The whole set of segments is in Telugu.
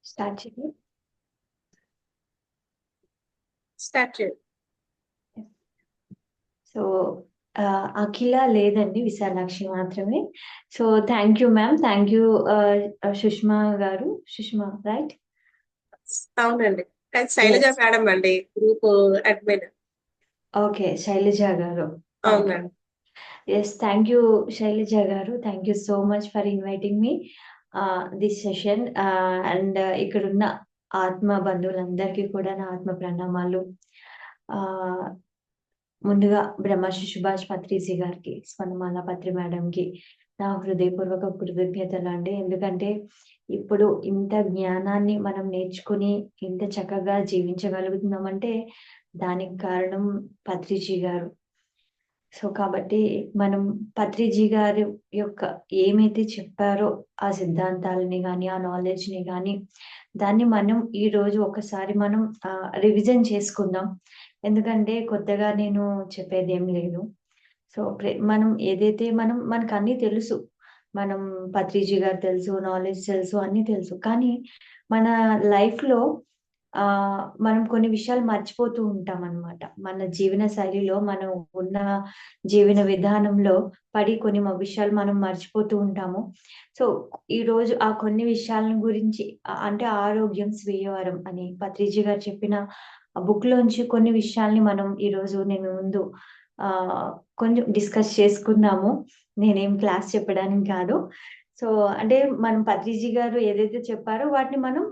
స్టార్ట్ చేయండి. స్టార్ట్ చేయండి. సో అఖిల లేదండి, విశాలాక్షి మాత్రమే. So thank you ma'am, thank you Sushma గారు. సుష్మా రైట్? అవునండి, కానీ శైలజ ఎస్, మేడం అండి గ్రూప్ అడ్మిన్. ఓకే, శైలజ గారు. ఓకే, అవునండి. ఎస్, థ్యాంక్ యూ శైలజ గారు. Thank you so much for inviting me this session. And ఇక్కడున్న ఆత్మ బంధువులందరికీ కూడా నా ఆత్మ ప్రణామాలు. ముందుగా బ్రహ్మర్షి సుభాష్ పత్రిజీ గారికి, స్వర్ణమాల పత్రి మేడంకి నా హృదయపూర్వక కృతజ్ఞతలు అండి. ఎందుకంటే ఇప్పుడు ఇంత జ్ఞానాన్ని మనం నేర్చుకుని ఇంత చక్కగా జీవించగలుగుతున్నామంటే దానికి కారణం పత్రిజీ గారు. సో కాబట్టి మనం పత్రిజీ గారి యొక్క ఏమైతే చెప్పారో ఆ సిద్ధాంతాలని కానీ ఆ నాలెడ్జ్ని కానీ దాన్ని మనం ఈ రోజు ఒకసారి మనం రివిజన్ చేసుకుందాం. ఎందుకంటే కొత్తగా నేను చెప్పేది ఏం లేదు. సో మనం ఏదైతే మనకు అన్నీ తెలుసు. మనం పత్రిజీ గారు తెలుసు, నాలెడ్జ్ తెలుసు, అన్నీ తెలుసు. కానీ మన లైఫ్‌లో మనం కొన్ని విషయాలు మర్చిపోతూ ఉంటామనమాట. మన జీవన శైలిలో మనం ఉన్న జీవన విధానంలో పడి కొన్ని విషయాలు మనం మర్చిపోతూ ఉంటాము. సో ఈరోజు ఆ కొన్ని విషయాలను గురించి అంటే ఆరోగ్యం స్వీయవరం అని పత్రిజీ గారు చెప్పిన ఆ బుక్‌లోంచి కొన్ని విషయాల్ని మనం ఈరోజు నేను ముందు ఆహ్, కొంచెం డిస్కస్ చేసుకుందాము. నేనేం క్లాస్ చెప్పడానికి కాదు. సో అంటే మనం పత్రిజీ గారు ఏదైతే చెప్పారో వాటిని మనం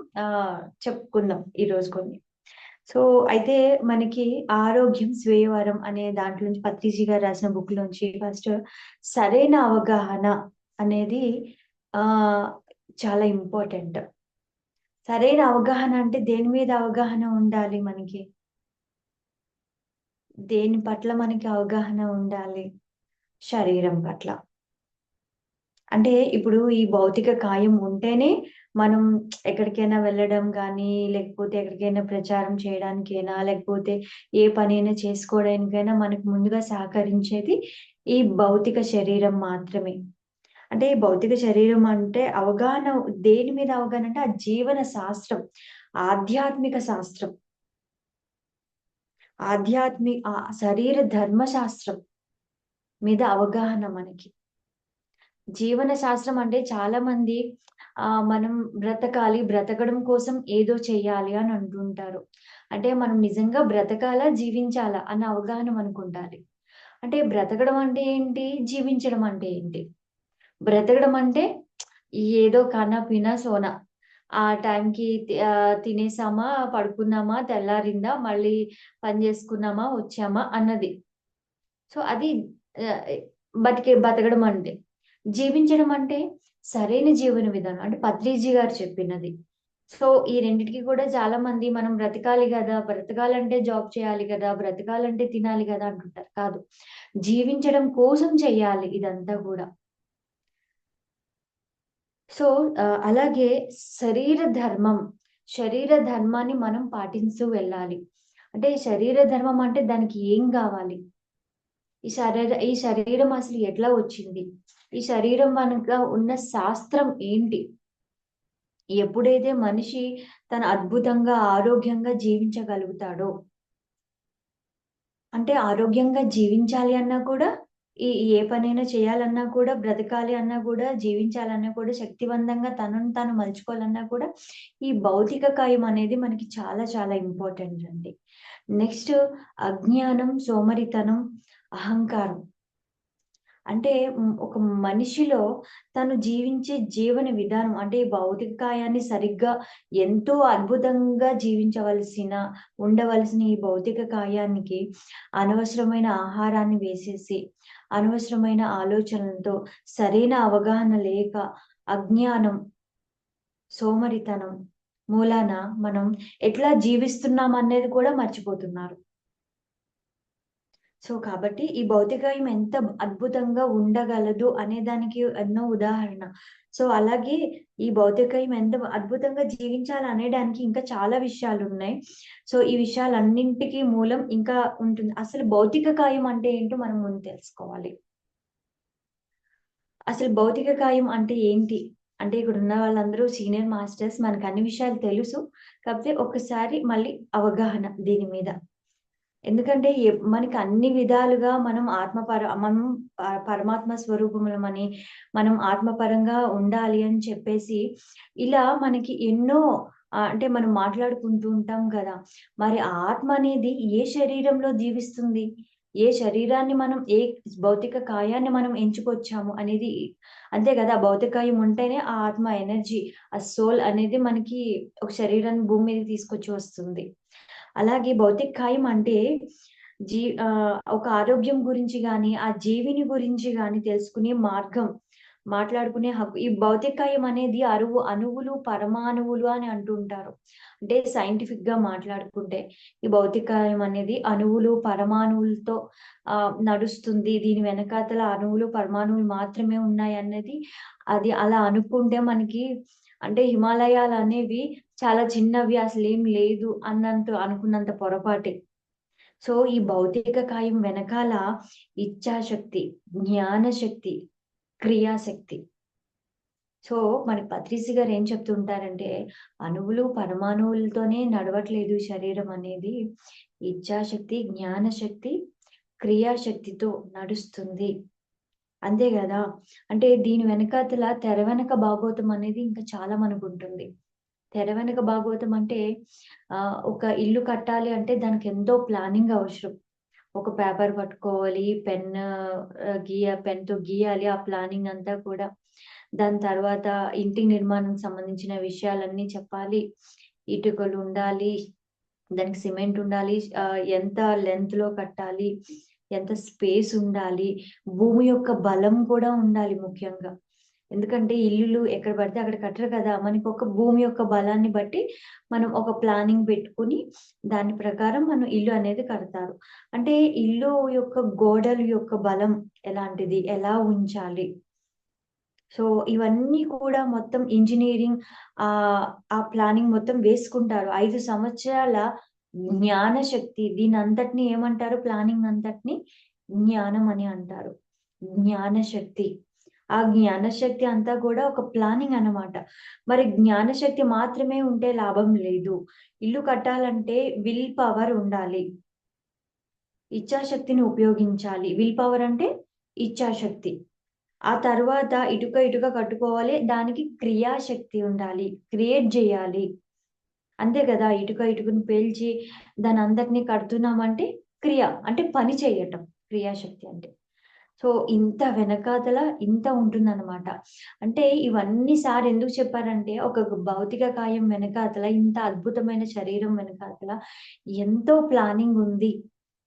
చెప్పుకుందాం ఈరోజు కొన్ని. సో అయితే మనకి ఆరోగ్యం స్వీయవరం అనే దాంట్లో నుంచి పత్రిజీ గారు రాసిన బుక్ లోంచి ఫస్ట్ సరైన అవగాహన అనేది ఆహ్, చాలా ఇంపార్టెంట్. సరైన అవగాహన అంటే దేని మీద అవగాహన ఉండాలి మనకి? దేని పట్ల మనకి అవగాహన ఉండాలి? శరీరం పట్ల. అంటే ఇప్పుడు ఈ భౌతిక కాయం ఉంటేనే మనం ఎక్కడికైనా వెళ్ళడం గానీ, లేకపోతే ఎక్కడికైనా ప్రచారం చేయడానికైనా, లేకపోతే ఏ పనైనా చేసుకోవడానికైనా మనకు ముందుగా సహకరించేది ఈ భౌతిక శరీరం మాత్రమే. అంటే ఈ భౌతిక శరీరం అంటే అవగాహన దేని మీద అవగాహన అంటే ఆ జీవన శాస్త్రం, ఆధ్యాత్మిక శాస్త్రం, శరీర ధర్మశాస్త్రం మీద అవగాహన మనకి. జీవన శాస్త్రం అంటే చాలా మంది మనం బ్రతకాలి, బ్రతకడం కోసం ఏదో చెయ్యాలి అని అంటుంటారు. అంటే మనం నిజంగా బ్రతకాలా, జీవించాలా అన్న అవగాహన మనకుండాలి. అంటే బ్రతకడం అంటే ఏంటి? జీవించడం అంటే ఏంటి? బ్రతకడం అంటే ఏదో కనా, పినా, సోనా. ఆ టైంకి తినేసామా, పడుకున్నామా, తెల్లారిందా, మళ్ళీ పని జేసుకున్నామా, వచ్చామా అన్నది. సో అది ఆహ్, బతకడం అంటే. జీవించడం అంటే సరైన జీవన విధానం. అంటే పత్రిజీ గారు చెప్పినది. సో ఈ రెండిటికి కూడా చాలా మంది మనం బ్రతకాలి గదా! బ్రతకాలంటే జాబ్ చేయాలి గదా! బ్రతకాలంటే తినాలి గదా! అంటుంటారు. కాదు. జీవించడం కోసం చెయ్యాలి ఇదంతా గూడా. సో అలాగే శరీర ధర్మం, శరీర ధర్మాన్ని మనం పాటిస్తూ వెళ్ళాలి. అంటే శరీర ధర్మం అంటే దానికి ఏం గావాలి? ఈ శరీరం అసలు ఎట్లా వచ్చింది? ఈ శరీరం వెనక ఉన్న శాస్త్రం ఏంటి? ఎప్పుడైతే మనిషి తను అద్భుతంగా, ఆరోగ్యంగా జీవించగలుగుతాడో, అంటే ఆరోగ్యంగా జీవించాలి అన్నా కూడా, ఏ పనైనా చేయాలన్నా కూడా, బ్రతకాలి అన్నా కూడా, జీవించాలన్నా కూడా, శక్తివంతంగా తనను తాను మలుచుకోవాలన్నా కూడా, ఈ భౌతిక కాయం అనేది మనకి చాలా చాలా ఇంపార్టెంట్ అండి. నెక్స్ట్ అజ్ఞానం, సోమరితనం, అహంకారం. అంటే ఒక మనిషిలో తను జీవించే జీవన విధానం అంటే ఈ భౌతిక కాయాన్ని సరిగ్గా ఎంతో అద్భుతంగా ఉండవలసిన ఈ భౌతిక కాయానికి అనవసరమైన ఆహారాన్ని వేసేసి, అనవసరమైన ఆలోచనలతో, సరైన అవగాహన లేక, అజ్ఞానం, సోమరితనం మూలాన మనం ఎట్లా జీవిస్తున్నాం అనేది కూడా మర్చిపోతున్నారు. సో, కాబట్టి ఈ భౌతికయం ఎంత అద్భుతంగా ఉండగలదు అనే దానికి ఎన్నో ఉదాహరణ. సో, అలాగే ఈ భౌతికయం ఎంత అద్భుతంగా జీవించాలనేడానికి ఇంకా చాలా విషయాలున్నాయి. సో, ఈ విషయాలన్నింటికి మూలం ఇంకా ఉంటుంది. అసలు భౌతిక కాయం అంటే ఏంటో మనం ముందు తెలుసుకోవాలి. అసలు భౌతిక కాయం అంటే ఏంటి? అంటే ఇక్కడ ఉన్న వాళ్ళందరూ సీనియర్ మాస్టర్స్. మనకు అన్ని విషయాలు తెలుసు. కాకపోతే ఒక్కసారి మళ్ళీ అవగాహన దీని మీద. ఎందుకంటే మనకి అన్ని విధాలుగా మనం పరమాత్మ స్వరూపములమని, మనం ఆత్మపరంగా ఉండాలి అని చెప్పేసి, ఇలా మనకి ఎన్నో అంటే మనం మాట్లాడుకుంటూ ఉంటాం కదా! మరి ఆ ఆత్మ అనేది ఏ శరీరంలో జీవిస్తుంది? ఏ శరీరాన్ని మనం భౌతిక కాయాన్ని మనం ఎంచుకొచ్చాము అనేది అంతే కదా! భౌతిక కాయం ఉంటేనే ఆ ఆత్మ ఎనర్జీ, ఆ సోల్ అనేది మనకి ఒక శరీరాన్ని భూమి మీదకి తీసుకొచ్చి వస్తుంది. అలాగే భౌతిక కాయం అంటే ఒక ఆరోగ్యం గురించి గాని, ఆ జీవిని గురించి గాని తెలుసుకునే మార్గం, మాట్లాడుకునే హక్కు. ఈ భౌతిక కాయం అనేది అణువులు, పరమాణువులు అని అంటుంటారు. అంటే సైంటిఫిక్‌గా మాట్లాడుకుంటే, ఈ భౌతిక కాయం అనేది అణువులు, పరమాణువులతో నడుస్తుంది. దీని వెనకాతల అణువులు, పరమాణువులు మాత్రమే ఉన్నాయన్నది అది అలా అనుకుంటే మనకి అంటే హిమాలయాలనేవి చాలా చిన్నవి అసలేం లేదు అనుకున్నంత పొరపాటే. సో, ఈ భౌతిక కాయం వెనకాల ఇచ్ఛాశక్తి, జ్ఞానశక్తి, క్రియాశక్తి. సో, మన పత్రిసి గారు ఏం చెప్తుంటారంటే, అణువులు, పరమాణువులతోనే నడవట్లేదు శరీరం అనేది. ఇచ్ఛాశక్తి, జ్ఞానశక్తి, క్రియాశక్తితో నడుస్తుంది. అంతే గదా! అంటే దీని వెనకాతల తెర వెనక భాగవతం అనేది ఇంకా చాలా మనకుంటుంది. తెర వెనక భాగవతం అంటే ఒక ఇల్లు కట్టాలి అంటే దానికెంతో ప్లానింగ్ అవసరం. ఒక పేపర్ పట్టుకోవాలి, పెన్‌తో గీయాలి ఆ ప్లానింగ్ అంతా కూడా. దాని తర్వాత ఇంటి నిర్మాణానికి సంబంధించిన విషయాలన్నీ చెప్పాలి. ఇటుకలుండాలి, దానికి సిమెంట్ ఉండాలి, ఎంత లెంగ్త్‌లో కట్టాలి, ఎంత స్పేస్ ఉండాలి, భూమి యొక్క బలం కూడా ఉండాలి ముఖ్యంగా. ఎందుకంటే ఇల్లులు ఎక్కడ పడితే అక్కడ కట్టరు కదా! మనకొక భూమి యొక్క బలాన్ని బట్టి మనం ఒక ప్లానింగ్ పెట్టుకొని దాని ప్రకారం మనం ఇల్లు అనేది కడతారు. అంటే ఇల్లు యొక్క గోడల యొక్క బలం ఎలాంటిది? ఎలా ఉంచాలి? సో, ఇవన్నీ కూడా మొత్తం ఇంజినీరింగ్ ఆ ప్లానింగ్ మొత్తం వేసుకుంటారు. 5 సంవత్సరాల జ్ఞానశక్తి దీనంతటిని ఏమంటారు? ప్లానింగ్ అంతటిని జ్ఞానం అని అంటారు. జ్ఞానశక్తి. ఆ జ్ఞానశక్తి అంతా కూడా ఒక ప్లానింగ్ అన్నమాట. మరి జ్ఞానశక్తి మాత్రమే ఉంటే లాభం లేదు. ఇల్లు కట్టాలంటే విల్ పవర్ ఉండాలి. ఇచ్ఛాశక్తిని ఉపయోగించాలి. విల్ పవర్ అంటే ఇచ్ఛాశక్తి. ఆ తర్వాత ఇటుక కట్టుకోవాలి. దానికి క్రియాశక్తి ఉండాలి. క్రియేట్ జేయాలి. అంతే గదా! ఇటుకని పేల్చి దానంతటిని కడుతున్నామంటే అంటే పని చేయటం. క్రియాశక్తి అంటే. సో, ఇంత వెనకాతల ఇంత ఉంటుందనమాట. అంటే ఇవన్నీ సార్ ఎందుకు చెప్పారంటే, ఒక భౌతిక కాయం వెనకాతల ఇంత అద్భుతమైన శరీరం వెనకాతల ఎంతో ప్లానింగ్ ఉంది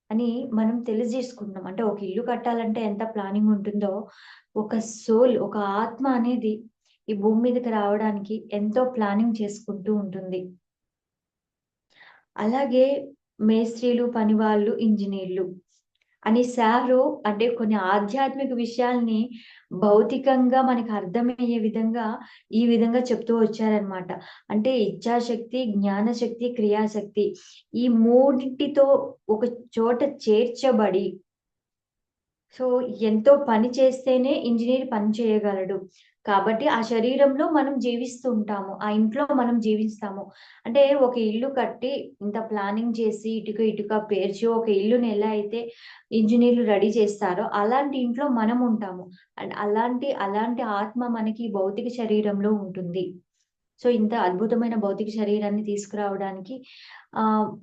అని మనం తెలియజేసుకుంటున్నాం. అంటే ఒక ఇల్లు కట్టాలంటే ఎంత ప్లానింగ్ ఉంటుందో, ఒక సోల్, ఒక ఆత్మ అనేది ఈ భూమి మీదకి రావడానికి ఎంతో ప్లానింగ్ చేసుకుంటూ ఉంటుంది. అలాగే మేస్త్రీలు, పనివాళ్ళు, ఇంజినీర్లు అని సారు అంటే కొన్ని ఆధ్యాత్మిక విషయాల్ని భౌతికంగా మనకు అర్థమయ్యే విధంగా, ఈ విధంగా చెప్తూ వచ్చారనమాట. అంటే ఇచ్ఛాశక్తి, జ్ఞానశక్తి, క్రియాశక్తి ఈ మూడిటితో ఒక చోట చేర్చబడి సో, ఎంతో పని చేస్తేనే ఇంజినీర్ పని చేయగలడు. కాబట్టి ఆ శరీరంలో మనం జీవిస్తూ ఉంటాము. ఆ ఇంట్లో మనం జీవిస్తాము. అంటే ఒక ఇల్లు కట్టి ఇంత ప్లానింగ్ చేసి ఇటుక పేర్చి ఒక ఇల్లుని ఎలా అయితే ఇంజినీర్లు రెడీ చేస్తారో అలాంటి ఇంట్లో మనం ఉంటాము. అండ్ అలాంటి ఆత్మ మనకి భౌతిక శరీరంలో ఉంటుంది. సో, ఇంత అద్భుతమైన భౌతిక శరీరాన్ని తీసుకురావడానికి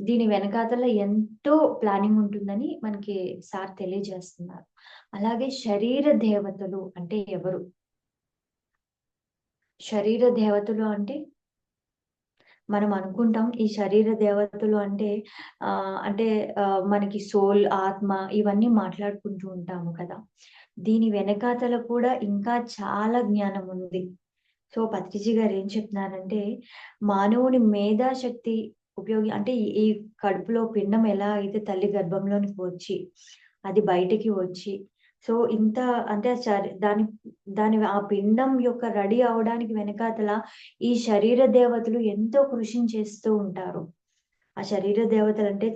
దీని వెనకాతల ఎంతో ప్లానింగ్ ఉంటుందని మనకి సార్ తెలియజేస్తున్నారు. అలాగే శరీర దేవతలు అంటే ఎవరు? శరీర దేవతలు అంటే మనం అనుకుంటాం ఈ శరీర దేవతలు అంటే అంటే మనకి సోల్, ఆత్మ ఇవన్నీ మాట్లాడుకుంటూ ఉంటాము కదా! దీని వెనకాతల కూడా ఇంకా చాలా జ్ఞానం ఉంది. సో, పత్రిజీ గారు ఏం చెప్తున్నారంటే, మానవుని మేధాశక్తి అంటే ఈ కడుపులో పిండం ఎలా అయితే తల్లి గర్భంలోనికి వచ్చి, అది బయటికి వచ్చి, సో, ఇంత అంటే దాని ఆ పిండం యొక్క రెడీ అవ్వడానికి వెనకాతల ఈ శరీర దేవతలు ఎంతో కృషిని చేస్తూ ఉంటారు. ఆ శరీర దేవతలంటే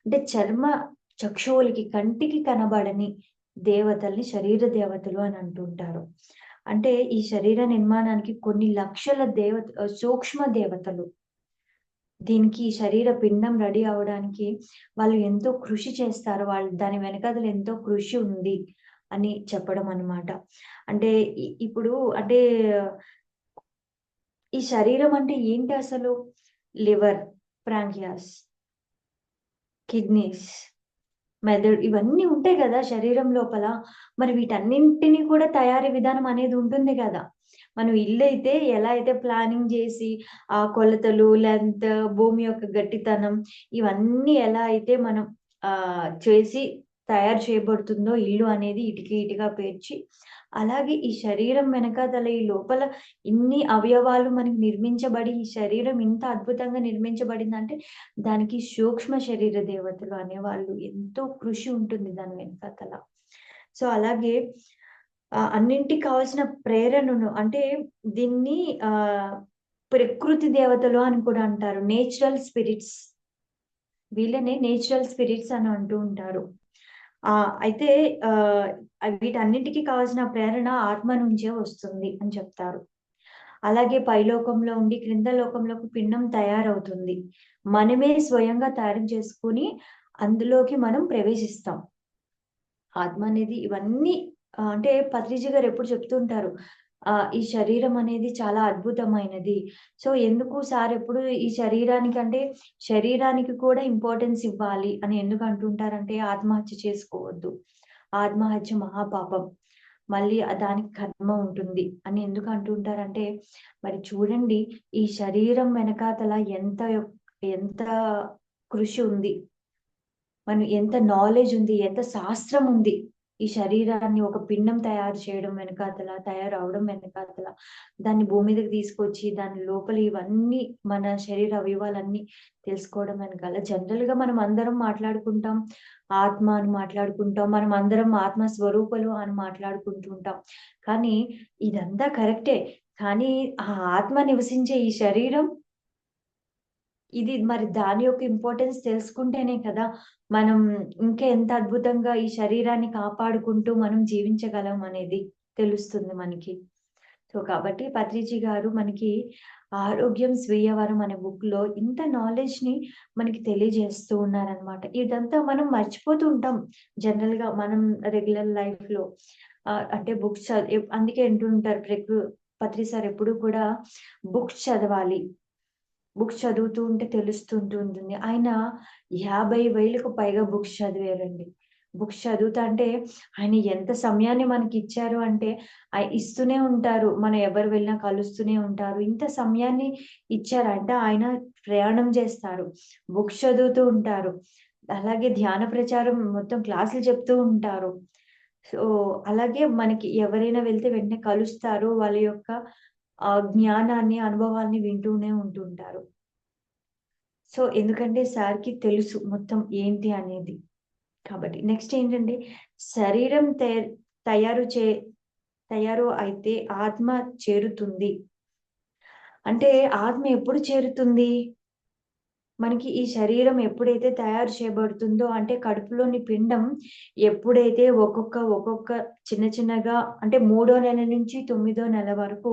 అంటే చర్మ చక్షువులకి కంటికి కనబడని దేవతల్ని శరీర దేవతలు అని అంటుంటారు. అంటే ఈ శరీర నిర్మాణానికి కొన్ని లక్షల సూక్ష్మ దేవతలు దీనికి ఈ శరీర పిండం రెడీ అవ్వడానికి వాళ్ళు ఎంతో కృషి చేస్తారు. వాళ్ళు దాని వెనకాతల ఎంతో కృషి ఉంది అని చెప్పడం అన్నమాట. అంటే ఇప్పుడు అంటే ఈ శరీరం అంటే ఏంటి అసలు? లివర్, ప్రాంక్రియాస్, కిడ్నీస్, మెదడు ఇవన్నీ ఉంటాయి గదా శరీరం లోపల. మరి వీటన్నింటిని కూడా తయారీ విధానం అనేది ఉంటుంది గదా! మనం ఇల్లైతే ఎలా అయితే ప్లానింగ్ జేసి, ఆ కొలతలు, లెంత్, భూమి యొక్క గట్టితనం ఇవన్నీ ఎలా అయితే మనం చేసి తయారు చేయబడుతుందో ఇల్లు అనేది ఇటిక ఇటిక పేర్చి, అలాగే ఈ శరీరం వెనకాతల ఈ లోపల ఇన్ని అవయవాలు మనకి నిర్మించబడి, ఈ శరీరం ఇంత అద్భుతంగా నిర్మించబడిందంటే దానికి సూక్ష్మ శరీర దేవతలు అనేవాళ్ళు ఎంతో కృషి ఉంటుంది దాని వెనకాతల. సో, అలాగే అన్నింటికి కావాల్సిన ప్రేరణను అంటే దీన్ని ప్రకృతి దేవతలు అని కూడా అంటారు. Natural spirits. వీళ్ళనే నేచురల్ స్పిరిట్స్ అని అంటూ ఉంటారు. అయితే వీటన్నిటికి కావాల్సిన ప్రేరణ ఆత్మ నుంచే వస్తుంది అని చెప్తారు. అలాగే పైలోకంలో ఉండి క్రింద లోకంలోకి పిండం తయారవుతుంది. మనమే స్వయంగా తయారు చేసుకొని అందులోకి మనం ప్రవేశిస్తాం. ఆత్మ అనేది ఇవన్నీ అంటే పత్రిజీ గారు ఎప్పుడు చెప్తూ ఉంటారు. ఈ శరీరం అనేది చాలా అద్భుతమైనది. సో, ఎందుకు సార్ ఎప్పుడు ఈ శరీరానికంటే శరీరానికి కూడా ఇంపార్టెన్స్ ఇవ్వాలి అని ఎందుకు అంటుంటారంటే ఆత్మహత్య చేసుకోవద్దు. ఆత్మహత్య మహాపాపం. మళ్ళీ దానికి కర్మ ఉంటుంది అని ఎందుకు అంటుంటారంటే, మరి చూడండి ఈ శరీరం వెనకాతల ఎంత కృషి ఉంది. మనం ఎంత నాలెడ్జ్ ఉంది, ఎంత శాస్త్రం ఉంది. ఈ శరీరాన్ని ఒక పిండం తయారు చేయడం వెనకాతల, తయారవ్వడం వెనకాతల, దాన్ని భూమి మీదకి తీసుకొచ్చి, దాని లోపల ఇవన్నీ మన శరీర అవయవాలన్నీ తెలుసుకోవడం వెనకాల జనరల్‌గా మనం అందరం మాట్లాడుకుంటాం. ఆత్మ అని మాట్లాడుకుంటాం. మనం అందరం ఆత్మ స్వరూపులు అని మాట్లాడుకుంటూ ఉంటాం. కానీ ఇదంతా కరెక్టే. కానీ ఆ ఆత్మ నివసించే ఈ శరీరం ఇది మరి దాని యొక్క ఇంపార్టెన్స్ తెలుసుకుంటేనే కదా, మనం ఇంకా ఎంత అద్భుతంగా ఈ శరీరాన్ని కాపాడుకుంటూ మనం జీవించగలం అనేది తెలుస్తుంది మనకి. సో, కాబట్టి పత్రిజీ గారు మనకి 'ఆరోగ్యం స్వీయ వరం' అనే బుక్‌లో ఇంత నాలెడ్జ్‌ని మనకి తెలియజేస్తూ ఉన్నారనమాట. ఇదంతా మనం మర్చిపోతూ ఉంటాం జనరల్‌గా మనం రెగ్యులర్ లైఫ్‌లో. అంటే బుక్స్ అందుకే అంటూ ఉంటారు పత్రి సార్ ఎప్పుడు కూడా బుక్స్ చదవాలి. బుక్స్ చదువుతూ ఉంటే తెలుస్తుంటూ ఉంటుంది. ఆయన 50,000కు పైగా బుక్స్ చదివారండి. బుక్స్ చదువుతా అంటే ఆయన ఎంత సమయాన్ని మనకిచ్చారు అంటే ఇస్తూనే ఉంటారు. మనం ఎవరు వెళ్ళినా కలుస్తూనే ఉంటారు. ఇంత సమయాన్ని ఇచ్చారంటే ఆయన ప్రయాణం చేస్తారు. బుక్స్ చదువుతూ ఉంటారు. అలాగే ధ్యాన ప్రచారం మొత్తం క్లాసులు చెప్తూ ఉంటారు. సో, అలాగే మనకి ఎవరైనా వెళ్తే వెంటనే కలుస్తారు. వాళ్ళ యొక్క జ్ఞానాన్ని, అనుభవాల్ని వింటూనే ఉంటుంటారు. సో, ఎందుకంటే సార్‌కి తెలుసు మొత్తం ఏంటి అనేది. కాబట్టి నెక్స్ట్ ఏంటంటే శరీరం తయారు చే తయారు అయితే ఆత్మ చేరుతుంది. అంటే ఆత్మ ఎప్పుడు చేరుతుంది? మనకి ఈ శరీరం ఎప్పుడైతే తయారు చేయబడుతుందో అంటే కడుపులోని పిండం ఎప్పుడైతే ఒక్కొక్క చిన్న చిన్నగా అంటే మూడో నెల నుంచి తొమ్మిదో నెల వరకు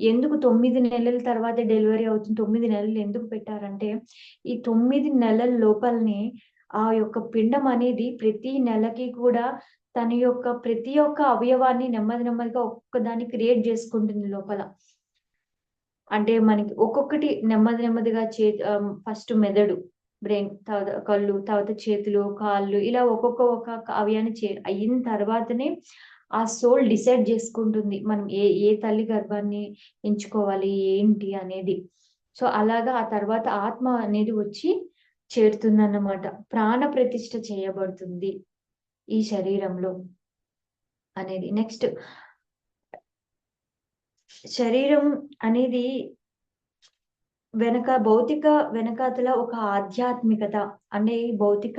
ఎందుకు 9 నెలల తర్వాత డెలివరీ అవుతుంది. 9 నెలలు ఎందుకు పెట్టారంటే ఈ 9 నెలల లోపలనే ఆ యొక్క పిండం అనేది ప్రతి నెలకి కూడా తన యొక్క ప్రతి ఒక్క అవయవాన్ని నెమ్మదిగా ఒక్కొక్కదాన్ని క్రియేట్ చేసుకుంటుంది లోపల. అంటే మనకి ఒక్కొక్కటి నెమ్మదిగా ఫస్ట్ మెదడు, బ్రెయిన్, తర్వాత కళ్ళు, తర్వాత చేతులు, కాళ్ళు ఇలా ఒక్కొక్క అవయాన్ని అయిన తర్వాతనే ఆ సోల్ డిసైడ్ చేసుకుంటుంది. మనం ఏ తల్లి గర్భాన్ని ఎంచుకోవాలి, ఏంటి అనేది. సో, అలాగా ఆ తర్వాత ఆత్మ అనేది వచ్చి చేరుతుందన్నమాట. ప్రాణ ప్రతిష్ఠ చేయబడుతుంది ఈ శరీరంలో అనేది. నెక్స్ట్ శరీరం అనేది భౌతిక వెనకాతల ఒక ఆధ్యాత్మికత అంటే ఈ భౌతిక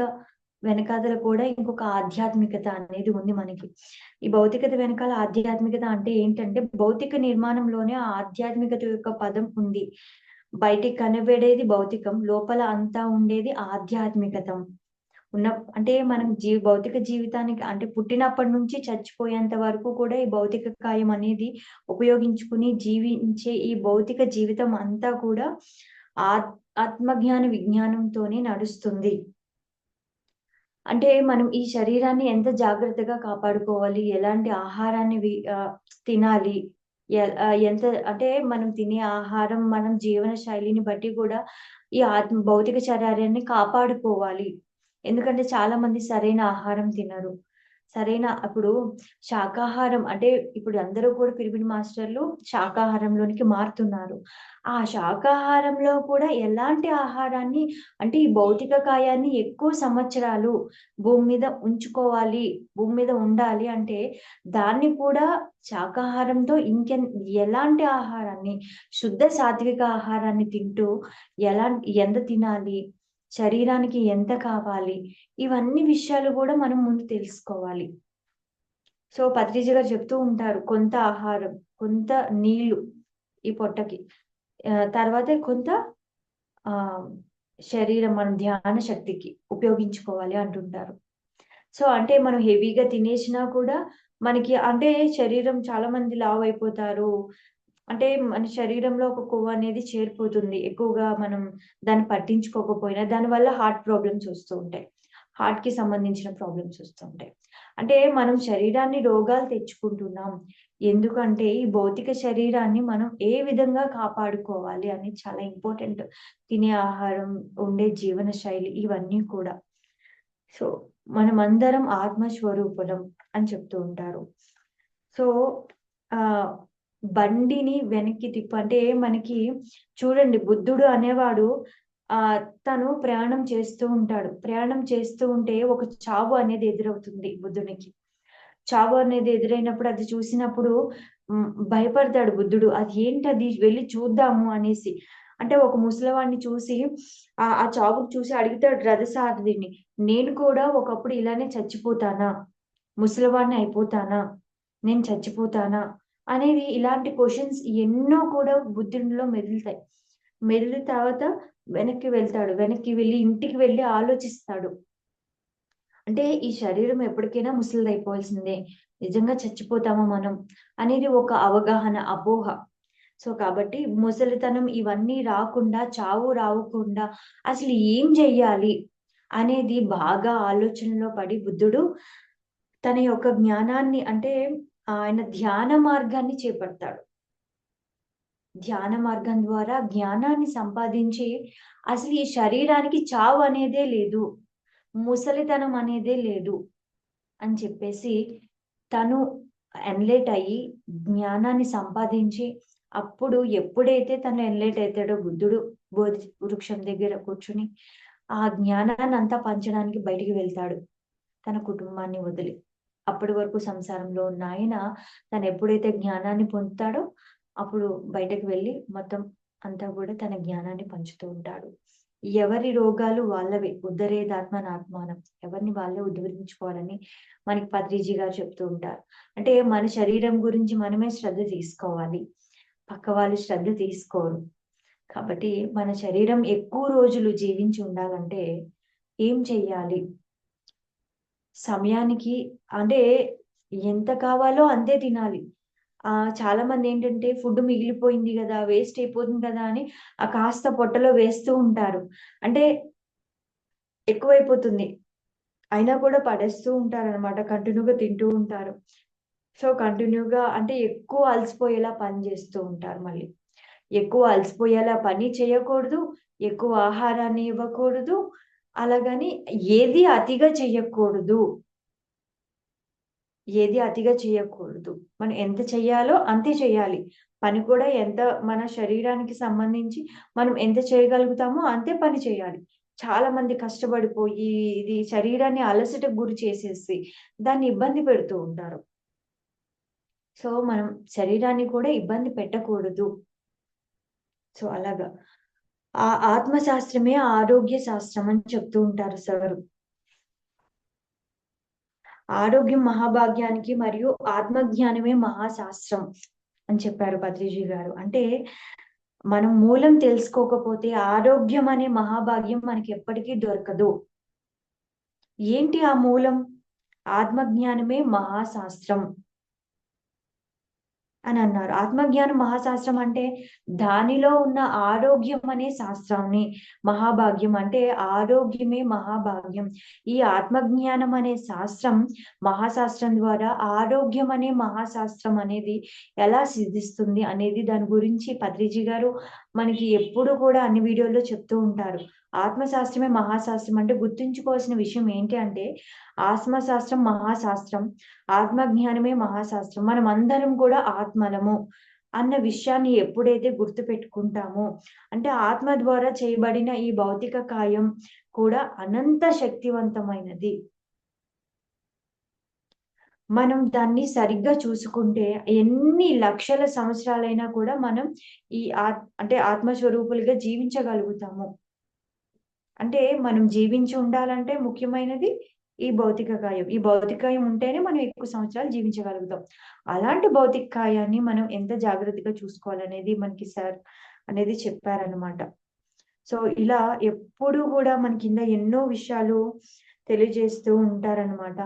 వెనకాతల కూడా ఇంకొక ఆధ్యాత్మికత అనేది ఉంది మనకి. ఈ భౌతికత వెనకాల ఆధ్యాత్మికత అంటే ఏంటంటే భౌతిక నిర్మాణంలోనే ఆ ఆధ్యాత్మికత యొక్క పదం ఉంది. బయటికి కనబడేది భౌతికం. లోపల అంతా ఉండేది ఆధ్యాత్మికతం. ఉన్న అంటే మనం భౌతిక జీవితానికి అంటే పుట్టినప్పటి నుంచి చచ్చిపోయేంత వరకు కూడా ఈ భౌతిక కాయం అనేది ఉపయోగించుకుని జీవించే ఈ భౌతిక జీవితం అంతా కూడా ఆత్ ఆత్మజ్ఞాన విజ్ఞానంతోనే నడుస్తుంది. అంటే మనం ఈ శరీరాన్ని ఎంత జాగ్రత్తగా కాపాడుకోవాలి, ఎలాంటి ఆహారాన్ని తినాలి, ఎంత అంటే మనం తినే ఆహారం, మనం జీవన శైలిని బట్టి కూడా ఈ భౌతిక శరీరాన్ని కాపాడుకోవాలి. ఎందుకంటే చాలా మంది సరైన ఆహారం తినరు. అప్పుడు శాకాహారం అంటే ఇప్పుడు అందరూ కూడా పిరమిడ్ మాస్టర్‌లు శాకాహారంలోనికి మారుతున్నారు. ఆ శాకాహారంలో కూడా ఎలాంటి ఆహారాన్ని అంటే ఈ భౌతిక కాయాన్ని ఎక్కువ సంవత్సరాలు భూమి మీద ఉంచుకోవాలి, భూమి మీద ఉండాలి అంటే దాన్ని కూడా శాకాహారంతో ఎలాంటి ఆహారాన్ని శుద్ధ సాత్విక ఆహారాన్ని తింటూ ఎంత తినాలి, శరీరానికి ఎంత కావాలి, ఇవన్నీ విషయాలు గూడా మనం ముందు తెలుసుకోవాలి. సో, పత్రిజీ గారు చెప్తూ ఉంటారు. కొంత ఆహారం, కొంత నీళ్ళు ఈ పొట్టకి. తర్వాత కొంత ఆహ్, శరీరం మనం ధ్యాన శక్తికి ఉపయోగించుకోవాలి అంటుంటారు. సో, అంటే మనం హెవీగా తినేసినా కూడా మనకి అంటే శరీరం చాలా మంది లావయిపోతారు. అంటే మన శరీరంలో ఒక కొవ్వనేది చేరిపోతుంది. ఎక్కువగా మనం దాన్ని పట్టించుకోకపోయినా దానివల్ల హార్ట్ ప్రాబ్లమ్స్ వస్తూ ఉంటాయి. హార్ట్‌కి సంబంధించిన ప్రాబ్లమ్స్ వస్తూ ఉంటాయి. అంటే మనం శరీరాన్ని రోగాలు తెచ్చుకుంటున్నాం. ఎందుకంటే ఈ భౌతిక శరీరాన్ని మనం ఏ విధంగా కాపాడుకోవాలి అని చాలా ఇంపార్టెంట్. తినే ఆహారం, ఉండే జీవన శైలి ఇవన్నీ కూడా. సో, మనమందరం ఆత్మ స్వరూపులం అని చెప్తూ ఉంటారు. సో, ఆహ్, బండిని వెనక్కి అంటే మనకి చూడండి బుద్ధుడు అనేవాడు తను ప్రయాణం చేస్తూ ఉంటాడు. ప్రయాణం చేస్తూ ఉంటే ఒక చావు అనేది ఎదురవుతుంది బుద్ధునికి. చావు అనేది ఎదురైనప్పుడు అది చూసినప్పుడు భయపడతాడు బుద్ధుడు. అది ఏంటది వెళ్లి చూద్దాము అనేసి. అంటే ఒక ముసలివాడిని చూసి ఆ చావుని చూసి అడుగుతాడు రథసారథిని. నేను కూడా ఒకప్పుడు ఇలానే చచ్చిపోతానా? ముసలివాడిని అయిపోతానా? నేను చచ్చిపోతానా? అనేది ఇలాంటి క్వెషన్స్ ఎన్నో కూడా బుద్ధునిలో మెదులుతాయి. మెదిలిన తర్వాత వెనక్కి వెళ్తాడు. వెనక్కి వెళ్లి ఇంటికి వెళ్లి ఆలోచిస్తాడు. అంటే ఈ శరీరం ఎప్పటికైనా ముసలిదయిపోవాల్సిందే. నిజంగా చచ్చిపోతామా మనం? అనేది ఒక అవగాహన, అపోహ. సో, కాబట్టి ముసలితనం ఇవన్నీ రాకుండా, చావు రాకుండా అసలు ఏం జెయ్యాలి? అనేది బాగా ఆలోచనలో పడి బుద్ధుడు తన యొక్క జ్ఞానాన్ని అంటే ఆయన ధ్యాన మార్గాన్ని చేపడతాడు. ధ్యాన మార్గం ద్వారా జ్ఞానాన్ని సంపాదించి అసలు ఈ శరీరానికి చావు అనేదే లేదు. ముసలితనం అనేదే లేదు అని చెప్పేసి తను ఎన్‌లైట్ అయ్యి జ్ఞానాన్ని సంపాదించి అప్పుడు ఎప్పుడైతే తను ఎన్‌లైట్ అయితాడో బుద్ధుడు బోధి వృక్షం దగ్గర కూర్చొని ఆ జ్ఞానాన్నంతా పంచడానికి బయటికి వెళ్తాడు. తన కుటుంబాన్ని వదిలి. అప్పటి వరకు సంసారంలో ఉన్న ఆయన తనెప్పుడైతే జ్ఞానాన్ని పొందుతాడో అప్పుడు బయటకు వెళ్లి మొత్తం అంతా కూడా తన జ్ఞానాన్ని పంచుతూ ఉంటాడు. ఎవరి రోగాలు వాళ్ళవే. ఉద్ధరేదాత్మనాత్మానం. ఎవరిని వాళ్ళే ఉద్ధరించుకోవాలని మనకి పత్రిజీ గారు చెప్తూ ఉంటారు. అంటే మన శరీరం గురించి మనమే శ్రద్ధ తీసుకోవాలి. పక్క వాళ్ళు శ్రద్ధ తీసుకోరు. కాబట్టి మన శరీరం ఎక్కువ రోజులు జీవించి ఉండాలంటే ఏం చెయ్యాలి? సమయానికి అంటే ఎంత కావాలో అంతే తినాలి. చాలా మందేంటంటే ఫుడ్ మిగిలిపోయింది గదా! వేస్ట్ అయిపోతుంది కదా! అని ఆ కాస్త పొట్టలో వేస్తూ ఉంటారు. అంటే ఎక్కువైపోతుంది. అయినా కూడా పడేస్తూ ఉంటారనమాట. కంటిన్యూగా తింటూ ఉంటారు. సో, కంటిన్యూగా అంటే ఎక్కువ అలసిపోయేలా పని జేస్తూ ఉంటారు మళ్ళీ. ఎక్కువ అలసిపోయేలా పని చేయకూడదు. ఎక్కువ ఆహారాన్ని ఇవ్వకూడదు. అలాగని ఏది అతిగా చెయ్యకూడదు. ఏది అతిగా చేయకూడదు. మనం ఎంత చెయ్యాలో అంతే చేయాలి. పని కూడా మన శరీరానికి సంబంధించి మనం ఎంత చేయగలుగుతామో అంతే పని చేయాలి. చాలా మంది కష్టపడిపోయి ఇది శరీరాన్ని అలసటకు గురి చేసేసి దాన్ని ఇబ్బంది పెడుతూ ఉంటారు. సో, మనం శరీరాన్ని కూడా ఇబ్బంది పెట్టకూడదు. సో, అలాగా. ఆత్మ శాస్త్రమే ఆరోగ్య శాస్త్రం అని చెప్తూ ఉంటారు సారు. ఆరోగ్యం మహాభాగ్యానికి మరియు ఆత్మజ్ఞానమే మహాశాస్త్రం అని చెప్పారు పత్రిజీ గారు. అంటే మనం మూలం తెలుసుకోకపోతే ఆరోగ్యం అనే మహాభాగ్యం మనకెప్పటికీ దొరకదు. ఏంటి ఆ మూలం? ఆత్మజ్ఞానమే మహాశాస్త్రం అని అన్నారు. ఆత్మజ్ఞానం మహాశాస్త్రం అంటే దానిలో ఉన్న ఆరోగ్యం అనే శాస్త్రాన్ని, మహాభాగ్యం అంటే ఆరోగ్యమే మహాభాగ్యం. ఈ ఆత్మజ్ఞానం అనే శాస్త్రం, మహాశాస్త్రం ద్వారా ఆరోగ్యం అనే మహాశాస్త్రం అనేది ఎలా సిద్ధిస్తుంది అనేది దాని గురించి పత్రిజీ గారు మనకి ఎప్పుడు కూడా అన్ని వీడియోల్లో చెప్తూ ఉంటారు. ఆత్మశాస్త్రమే మహాశాస్త్రం అంటే గుర్తుంచుకోవాల్సిన విషయం ఏంటి అంటే, ఆత్మశాస్త్రం మహాశాస్త్రం, ఆత్మజ్ఞానమే మహాశాస్త్రం. మనమందరం కూడా ఆత్మలము అన్న విషయాన్ని ఎప్పుడైతే గుర్తుపెట్టుకుంటామో, అంటే ఆత్మ ద్వారా చేయబడిన ఈ భౌతిక కాయం కూడా అనంత శక్తివంతమైనది. మనం దాన్ని సరిగ్గా చూసుకుంటే ఎన్ని లక్షల సంవత్సరాలైనా కూడా మనం ఈ అంటే ఆత్మస్వరూపులుగా జీవించగలుగుతాము. అంటే మనం జీవించి ఉండాలంటే ముఖ్యమైనది ఈ భౌతిక కాయం. ఈ భౌతిక కాయం ఉంటేనే మనం ఎక్కువ సంవత్సరాలు జీవించగలుగుతాం. అలాంటి భౌతిక కాయాన్ని మనం ఎంత జాగ్రత్తగా చూసుకోవాలనేది మనకి సార్ అనేది చెప్పారనమాట. సో, ఇలా ఎప్పుడు గూడా మన కింద ఎన్నో విషయాలు తెలియజేస్తూ ఉంటారనమాట.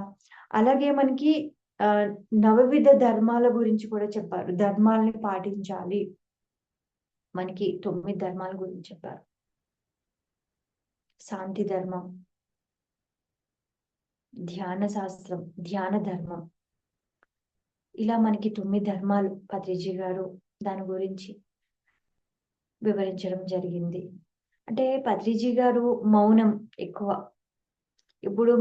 అలాగే మనకి ఆహ్, నవవిధ ధర్మాల గురించి కూడా చెప్పారు. ధర్మాల్ని పాటించాలి. మనకి 9 ధర్మాల గురించి చెప్పారు. శాంతి ధర్మం, ధ్యాన శాస్త్రం, ధ్యాన ధర్మం. ఇలా మనకి 9 ధర్మాలు పత్రిజీ గారు దాని గురించి వివరించడం జరిగింది. అంటే పత్రిజీ గారు మౌనం ఎక్కువ. ఇప్పుడు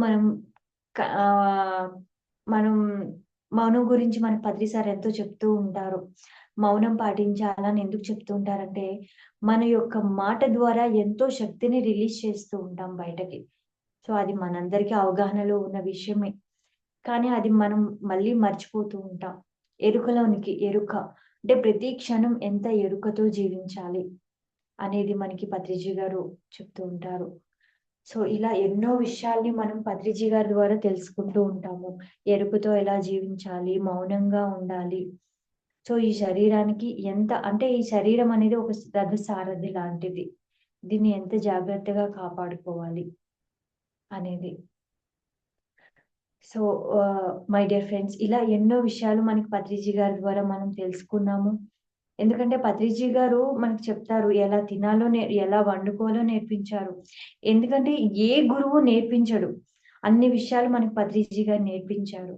మనం మౌనం గురించి మన పత్రి సార్ ఎంతో చెప్తూ ఉంటారు. మౌనం పాటించాలని ఎందుకు చెప్తూ ఉంటారంటే, మన యొక్క మాట ద్వారా ఎంతో శక్తిని రిలీజ్ చేస్తూ ఉంటాం బయటకి. సో, అది మనందరికీ అవగాహనలో ఉన్న విషయమే. కానీ అది మనం మళ్ళీ మర్చిపోతూ ఉంటాం. ఎరుక. అంటే ప్రతి క్షణం ఎంత ఎరుకతో జీవించాలి అనేది మనకి పత్రిజీ గారు చెప్తూ ఉంటారు. సో, ఇలా ఎన్నో విషయాల్ని మనం పత్రిజీ గారి ద్వారా తెలుసుకుంటూ ఉంటాము. ఎరుకతో ఎలా జీవించాలి, మౌనంగా ఉండాలి. సో, ఈ శరీరానికి అంటే ఈ శరీరం అనేది ఒక రథసారథి లాంటిది. దీన్ని ఎంత జాగ్రత్తగా కాపాడుకోవాలి అనేది. సో, మై డియర్ ఫ్రెండ్స్, ఇలా ఎన్నో విషయాలు మనకి పత్రిజీ గారి ద్వారా మనం తెలుసుకున్నాము. ఎందుకంటే పత్రిజీ గారు మనకు చెప్తారు ఎలా తినాలో ఎలా వండుకోవాలో నేర్పించారు. ఎందుకంటే ఏ గురువు నేర్పించడు. అన్ని విషయాలు మనకు పత్రిజీ గారు నేర్పించారు.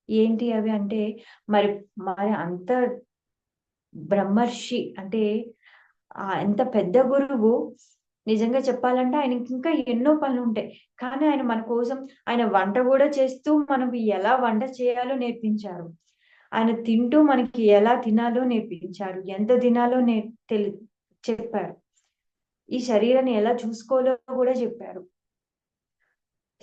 ఏంటి అవి అంటే మరి మరి అంత బ్రహ్మర్షి అంటే ఎంత పెద్ద గురువు, నిజంగా చెప్పాలంటే ఆయనకి ఇంకా ఎన్నో పనులుంటాయి. కానీ ఆయన మన కోసం ఆయన వంట గూడా చేస్తూ మనకు ఎలా వంట చేయాలో నేర్పించారు. ఆయన తింటూ మనకి ఎలా తినాలో నేర్పించారు. ఎంత తినాలో చెప్పారు. ఈ శరీరాన్ని ఎలా చూసుకోవాలో కూడా చెప్పారు.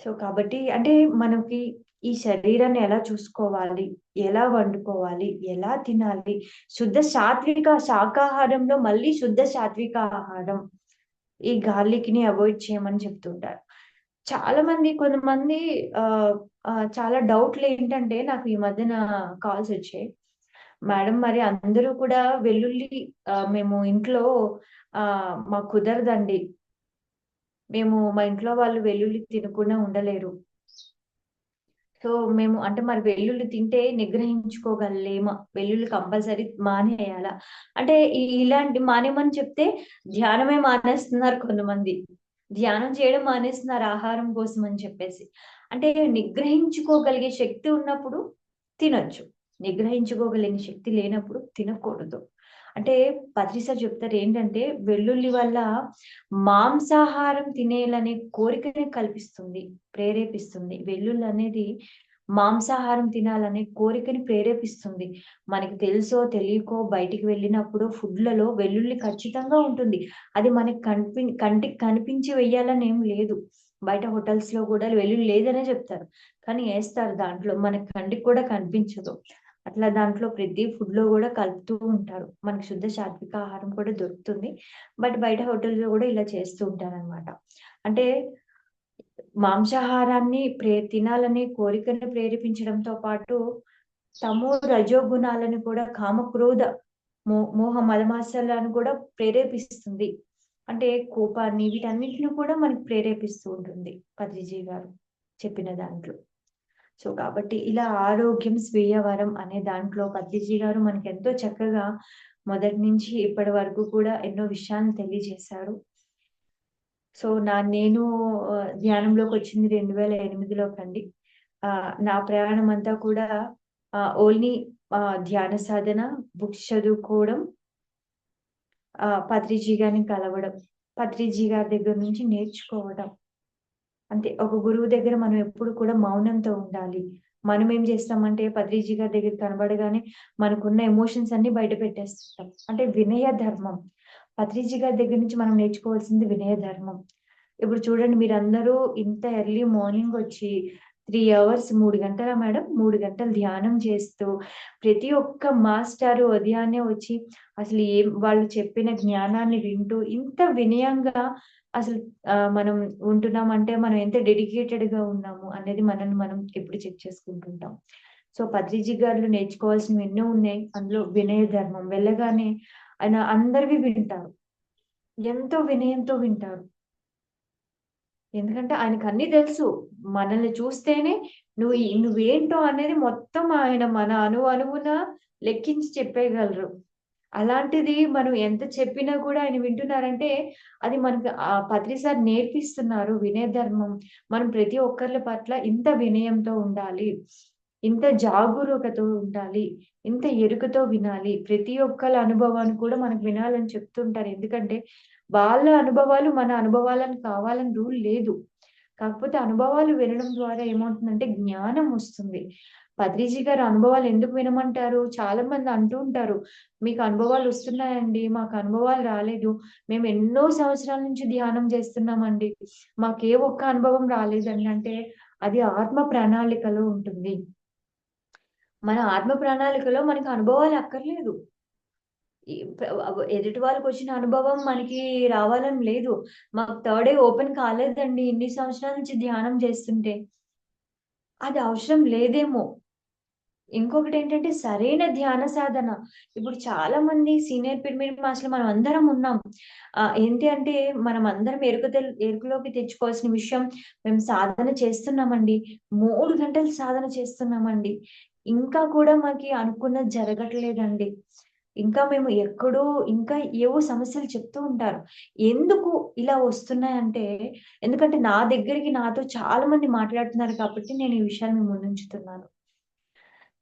సో, కాబట్టి అంటే మనకి ఈ శరీరాన్ని ఎలా చూసుకోవాలి? ఎలా వండుకోవాలి? ఎలా తినాలి? శుద్ధ సాత్విక శాకాహారంలో మళ్ళీ శుద్ధ సాత్విక ఆహారం. ఈ గార్లిక్‌ని అవాయిడ్ చేయమని చెప్తుంటారు. కొంతమంది ఆహ్, చాలా డౌట్‌లేంటంటే నాకు ఈ మధ్యన కాల్సొచ్చాయి. మేడం మరి అందరూ కూడా వెల్లుల్లి మేము ఇంట్లో మాకు కుదరదండి. మా ఇంట్లో వాళ్ళు వెల్లుల్లి తినకుండా ఉండలేరు. సో, మేము అంటే మరి వెల్లుల్లి తింటే నిగ్రహించుకోగలేమా? వెల్లుల్లి కంపల్సరీ మానేయాలా? అంటే ఇలాంటి మానేయమని చెప్తే ధ్యానమే మానేస్తున్నారు కొంతమంది. ధ్యానం చేయడం మానేస్తున్నారు ఆహారం కోసం అని చెప్పేసి. అంటే నిగ్రహించుకోగలిగే శక్తి ఉన్నప్పుడు తినొచ్చు. నిగ్రహించుకోగలిగిన శక్తి లేనప్పుడు తినకూడదు. అంటే పత్రి సార్ చెప్తారు ఏంటంటే వెల్లుల్లి వల్ల మాంసాహారం తినేయాలనే కోరికని కల్పిస్తుంది, ప్రేరేపిస్తుంది. వెల్లుల్లి అనేది మాంసాహారం తినాలనే కోరికని ప్రేరేపిస్తుంది. మనకి తెలుసో తెలియకో బయటికి వెళ్ళినప్పుడు ఫుడ్‌లలో వెల్లుల్లి ఖచ్చితంగా ఉంటుంది. అది మనకి కంటికి కనిపించి వేయాలని ఏం లేదు. బయట హోటల్స్‌లో గూడా వెల్లుల్లి లేదనే చెప్తారు. కానీ ఏస్తారు దాంట్లో. మన కంటికి కూడా కనిపించదు. అట్లా దాంట్లో ప్రతి ఫుడ్‌లో గూడా కలుపుతూ ఉంటారు. మనకి శుద్ధ సాత్విక ఆహారం కూడా దొరుకుతుంది. బట్ బయట హోటల్‌లో గూడా ఇలా చేస్తూ ఉంటారనమాట. అంటే మాంసాహారాన్ని తినాలనే కోరికను ప్రేరేపించడంతో పాటు తమో రజో గుణాలను కూడా కామ క్రోధ మోహ మదమాత్సర్యాలను కూడా ప్రేరేపిస్తుంది. అంటే కోపాన్ని వీటన్నిటిని కూడా మనకి ప్రేరేపిస్తూ ఉంటుంది పత్రిజీ గారు చెప్పిన దాంట్లో. సో కాబట్టి ఇలా ఆరోగ్యం స్వీయ వరం అనే దాంట్లో పత్రిజీ గారు మనకి ఎంతో చక్కగా మొదటి నుంచి ఇప్పటి వరకు కూడా ఎన్నో విషయాలను తెలియజేశారు. సో నేను ధ్యానంలోకి వచ్చింది 2008లో కండి. నా ప్రయాణం అంతా కూడా ఓన్లీ ధ్యాన సాధన, బుక్స్ చదువుకోవడం, పత్రిజీ గారిని కలవడం, పత్రిజీ గారి దగ్గర నుంచి నేర్చుకోవడం. అంతే. ఒక గురువు దగ్గర మనం ఎప్పుడు కూడా మౌనంతో ఉండాలి. మనం ఏం చేస్తామంటే పత్రిజీ గారి దగ్గర కనబడగానే మనకున్న ఎమోషన్స్ అన్నీ బయట పెట్టేస్తుంటాం. అంటే వినయ ధర్మం. పత్రిజీ గారి దగ్గర నుంచి మనం నేర్చుకోవాల్సింది వినయ ధర్మం. ఇప్పుడు చూడండి మీరందరూ ఇంత ఎర్లీ మార్నింగ్ వచ్చి 3 అవర్స్ 3 గంటలా మేడం? 3 గంటలు ధ్యానం చేస్తూ ప్రతి ఒక్క మాస్టారు ఉదయాన్నే వచ్చి అసలు వాళ్ళు చెప్పిన జ్ఞానాన్ని వింటూ ఇంత వినయంగా అసలు మనం ఉంటున్నామంటే మనం ఎంత డెడికేటెడ్‌గా ఉన్నాము అనేది మనల్ని మనం ఎప్పుడు చెక్ చేసుకుంటుంటాం. సో పత్రిజీ గారిలో నేర్చుకోవాల్సినవి ఎన్నో ఉన్నాయి. అందులో వినయ ధర్మం. వెళ్ళగానే ఆయన అందరివి వింటారు. ఎంతో వినయంతో వింటారు. ఎందుకంటే ఆయనకన్నీ తెలుసు. మనల్ని చూస్తేనే నువ్వేంటో అనేది మొత్తం ఆయన మన అణువున లెక్కించి చెప్పేయగలరు. అలాంటిది మనం ఎంత చెప్పినా కూడా ఆయన వింటున్నారంటే, అది మనకు పత్రి సార్ నేర్పిస్తున్నారు వినయ ధర్మం. మనం ప్రతి ఒక్కళ్ళ పట్ల ఇంత వినయంతో ఉండాలి. ఇంత జాగరూకతో ఉండాలి. ఇంత ఎరుకతో వినాలి. ప్రతి ఒక్కళ్ళ అనుభవాన్ని కూడా మనకు వినాలని చెప్తుంటారు. ఎందుకంటే, వాళ్ళ అనుభవాలు మన అనుభవాలను కావాలని రూల్ లేదు. కాకపోతే అనుభవాలు వినడం ద్వారా ఏమవుతుందంటే జ్ఞానం వస్తుంది. పత్రిజీ గారి అనుభవాలు ఎందుకు వినమంటారు? చాలా మంది అంటూ ఉంటారు. "మీకు అనుభవాలు వస్తున్నాయండి. మాకు అనుభవాలు రాలేదు. మేము ఎన్నో సంవత్సరాల నుంచి ధ్యానం చేస్తున్నామండి. మాకే ఒక్క అనుభవం రాలేదండి." అంటే అది ఆత్మ ప్రణాళికలో ఉంటుంది. మన ఆత్మ ప్రణాళికలో మనకు అనుభవాలు అక్కర్లేదు. ఈ ఎదుటి వాళ్ళకొచ్చిన అనుభవం మనకి రావాలని లేదు. మాకు థర్డ్ ఐ ఓపెన్ కాలేదండి ఇన్ని సంవత్సరాల నుంచి ధ్యానం చేస్తుంటే. అది అవసరం లేదేమో! ఇంకొకటేంటంటే సరైన ధ్యాన సాధన. ఇప్పుడు చాలా మంది సీనియర్ పిరమిడ్ మాస్టర్‌లు మనం అందరం ఉన్నాం. ఏంటి అంటే మనమందరం ఎరుకలోకి తెచ్చుకోవాల్సిన విషయం మేము సాధన చేస్తున్నామండి. 3 గంటలు సాధన చేస్తున్నామండి. ఇంకా కూడా మాకి అనుకున్నది జరగట్లేదండి. ఇంకా మేము ఎక్కడో ఇంకా ఏవో సమస్యలు చెప్తూ ఉంటారు. ఎందుకు ఇలా వస్తున్నాయంటే, ఎందుకంటే నా దగ్గరికి నాతో చాలా మంది మాట్లాడుతున్నారు కాబట్టి నేను ఈ విషయాన్ని మీ ముందుంచుతున్నాను.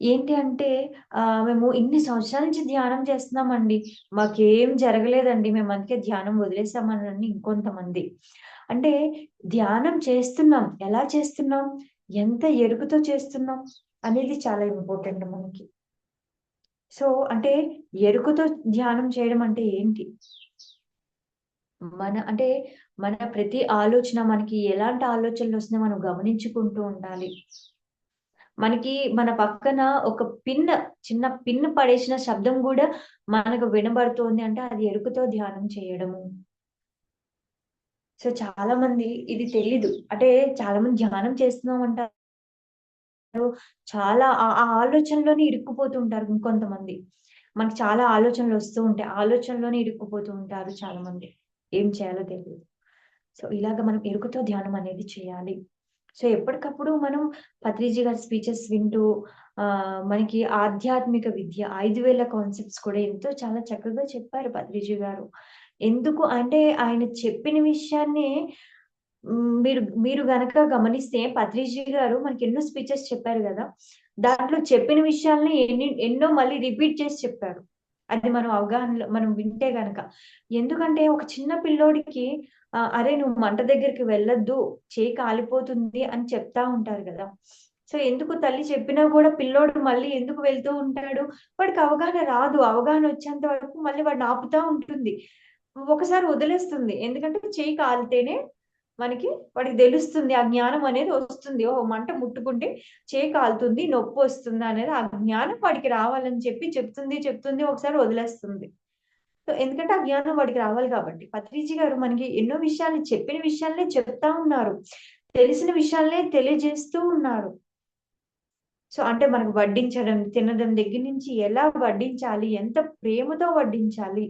ఏంటి అంటే మేము ఇన్ని సంవత్సరాల నుంచి ధ్యానం చేస్తున్నామండి. మాకేం జరగలేదండి. మేము అందుకే ధ్యానం వదిలేసామనని ఇంకొంతమంది. అంటే ధ్యానం చేస్తున్నాం. ఎలా చేస్తున్నాం? ఎంత ఎరుకుతో చేస్తున్నాం? అనేది చాలా ఇంపార్టెంట్ మనకి. సో, అంటే ఎరుకతో ధ్యానం చేయడం అంటే ఏంటి? అంటే మన ప్రతి ఆలోచన మనకి ఎలాంటి ఆలోచనలొస్తున్నాయో మనం గమనించుకుంటూ ఉండాలి. మనకి మన పక్కన ఒక చిన్న పిన్ పడేసిన శబ్దం గూడా మనకు వినబడుతోంది అంటే అది ఎరుకతో ధ్యానం చేయడము. సో, చాలా మంది ఇది తెలీదు. అంటే చాలా మంది ధ్యానం చేస్తున్నాం అంటారు. చాలా ఆ ఆలోచనలోనే ఇరుక్కుపోతూ ఉంటారు ఇంకొంతమంది. మనకు చాలా ఆలోచనలొస్తూ ఉంటాయి. ఆలోచనలోనే ఇరుక్కుపోతూ ఉంటారు చాలా మంది. ఏం చేయాలో తెలీదు. సో, ఇలాగ మనం ఎరుకతో ధ్యానం అనేది చేయాలి. సో, ఎప్పటికప్పుడు మనం పత్రిజీ గారి స్పీచెస్ వింటూ మనకి ఆధ్యాత్మిక విద్య 5,000 కాన్సెప్ట్స్ కూడా ఎంతో చాలా చక్కగా చెప్పారు పత్రిజీ గారు. ఎందుకు అంటే ఆయన చెప్పిన విషయాన్ని మీరు మీరు గనక గమనిస్తే పత్రిజీ గారు మనకెన్నో స్పీచెస్ చెప్పారు గదా! దాంట్లో చెప్పిన విషయాల్ని ఎన్నో మళ్ళీ రిపీట్ చేసి చెప్పారు. అది మనం అవగాహనలో మనం వింటే గనక. ఎందుకంటే ఒక చిన్న పిల్లోడికి "అరే! నువ్వు మంట దగ్గరికి వెళ్ళొద్దు. చెయ్యి కాలిపోతుంది" అని చెప్తా ఉంటారు గదా! సో, ఎందుకు తల్లి చెప్పినా గూడా పిల్లోడు మళ్ళీ ఎందుకు వెళ్తూ ఉంటాడు? వాడికి అవగాహన రాదు. అవగాహన వచ్చేంత వరకు మళ్ళీ వాడిని ఆపుతా ఉంటుంది. ఒకసారి వదిలేస్తుంది. ఎందుకంటే చెయ్యి కాలితేనే మనకి వాడికి దెలుస్తుంది. ఆ జ్ఞానం అనేది వస్తుంది. ఓహో! మంట ముట్టుకుంటే చేయి కాలుతుంది, నొప్పొస్తుందనేది ఆ జ్ఞానం వాడికి రావాలని చెప్తుంది. ఒకసారి వదిలేస్తుంది. సో, ఎందుకంటే ఆ జ్ఞానం వాడికి రావాలి కాబట్టి. పత్రిజీ గారు మనకి ఎన్నో విషయాలు చెప్పిన విషయాలనే చెప్తా ఉన్నారు. తెలిసిన విషయాలనే తెలియజేస్తూ ఉన్నారు. సో, అంటే మనకు వడ్డించడం, తినడం దగ్గర నుంచి ఎలా వడ్డించాలి? ఎంత ప్రేమతో వడ్డించాలి?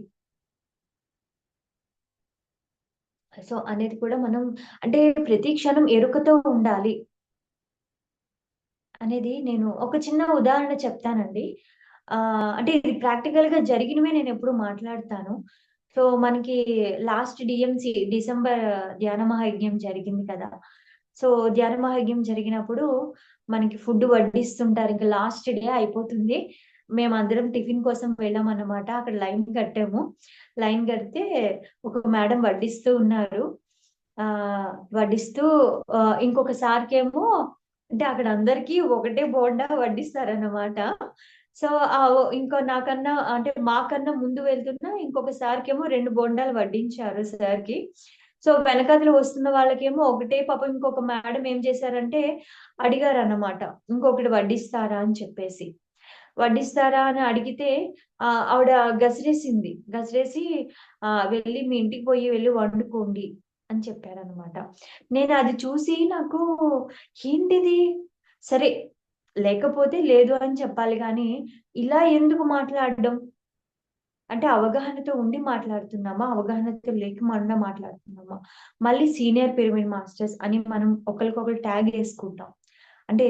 సో, అనేది కూడా మనం అంటే ప్రతి క్షణం ఎరుకతో ఉండాలి. అనేది నేను ఒక చిన్న ఉదాహరణ చెప్తానండి. అంటే ఇది ప్రాక్టికల్‌గా జరిగినవే నేనెప్పుడు మాట్లాడతాను. సో, మనకి లాస్ట్ డీఎంసీ డిసెంబర్ ధ్యాన మహాయజ్ఞం జరిగింది కదా! సో, ధ్యాన మహాయజ్ఞం జరిగినప్పుడు మనకి ఫుడ్ వడ్డిస్తుంటారు. ఇంక లాస్ట్ డే అయిపోతుంది. మేమందరం టిఫిన్ కోసం వెళ్ళామన్నమాట. అక్కడ లైన్ కట్టాము. లైన్ కడితే ఒక మేడం వడ్డిస్తూ ఉన్నారు. వడ్డిస్తూ ఇంకొక సార్‌కేమో అంటే అక్కడ అందరికీ ఒకటే బోండా వడ్డిస్తారన్నమాట. సో, ఇంకో నాకన్నా అంటే మాకన్నా ముందు వెళ్తున్న ఇంకొక సార్‌కేమో 2 బోండాలు వడ్డించారు సార్‌కి. సో, వెనకాతల వస్తున్న వాళ్ళకేమో ఒకటే పాపం ఇంకొక మేడం ఏం చేశారంటే అడిగారన్నమాట. ఇంకొకటి వడ్డిస్తారా అని చెప్పేసి. వడ్డిస్తారా అని అడిగితే ఆవిడ గసిరేసింది. గసిరేసి "వెళ్లి మీ ఇంటికి పోయి వెళ్లి వండుకోండి" అని చెప్పారన్నమాట. నేనది చూసి నాకు ఏంటిది? సరే లేకపోతే లేదు అని చెప్పాలి గానీ, ఇలా ఎందుకు మాట్లాడడం? అంటే అవగాహనతో ఉండి మాట్లాడుతున్నామా? అవగాహనతో లేకుండా మాట్లాడుతున్నామా? మళ్ళీ సీనియర్ పిరమిడ్ మాస్టర్స్ అని మనం ఒకళ్ళకొకళ్ళు ట్యాగ్ యేసుకుంటాం. అంటే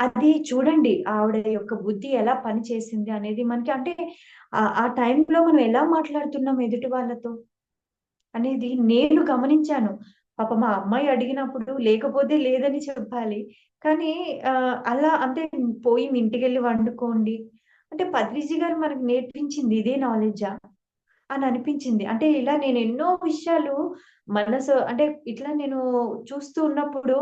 అది చూడండి ఆవిడ యొక్క బుద్ధి ఎలా పనిచేసింది అనేది మనకి అంటే ఆ టైంలో మనం ఎలా మాట్లాడుతున్నాం ఎదుటి వాళ్ళతో అనేది నేను గమనించాను. పాపం మా అమ్మాయి అడిగినప్పుడు లేకపోతే లేదని చెప్పాలి. కానీ అలా అంటే పోయి మీ ఇంటికెళ్ళి వండుకోండి. అంటే పత్రిజీ గారు మనకు నేర్పించింది ఇదే నాలెడ్జా? అని అనిపించింది. అంటే ఇలా నేను ఎన్నో విషయాలు మనసు అంటే ఇట్లా నేను చూస్తూ ఉన్నప్పుడు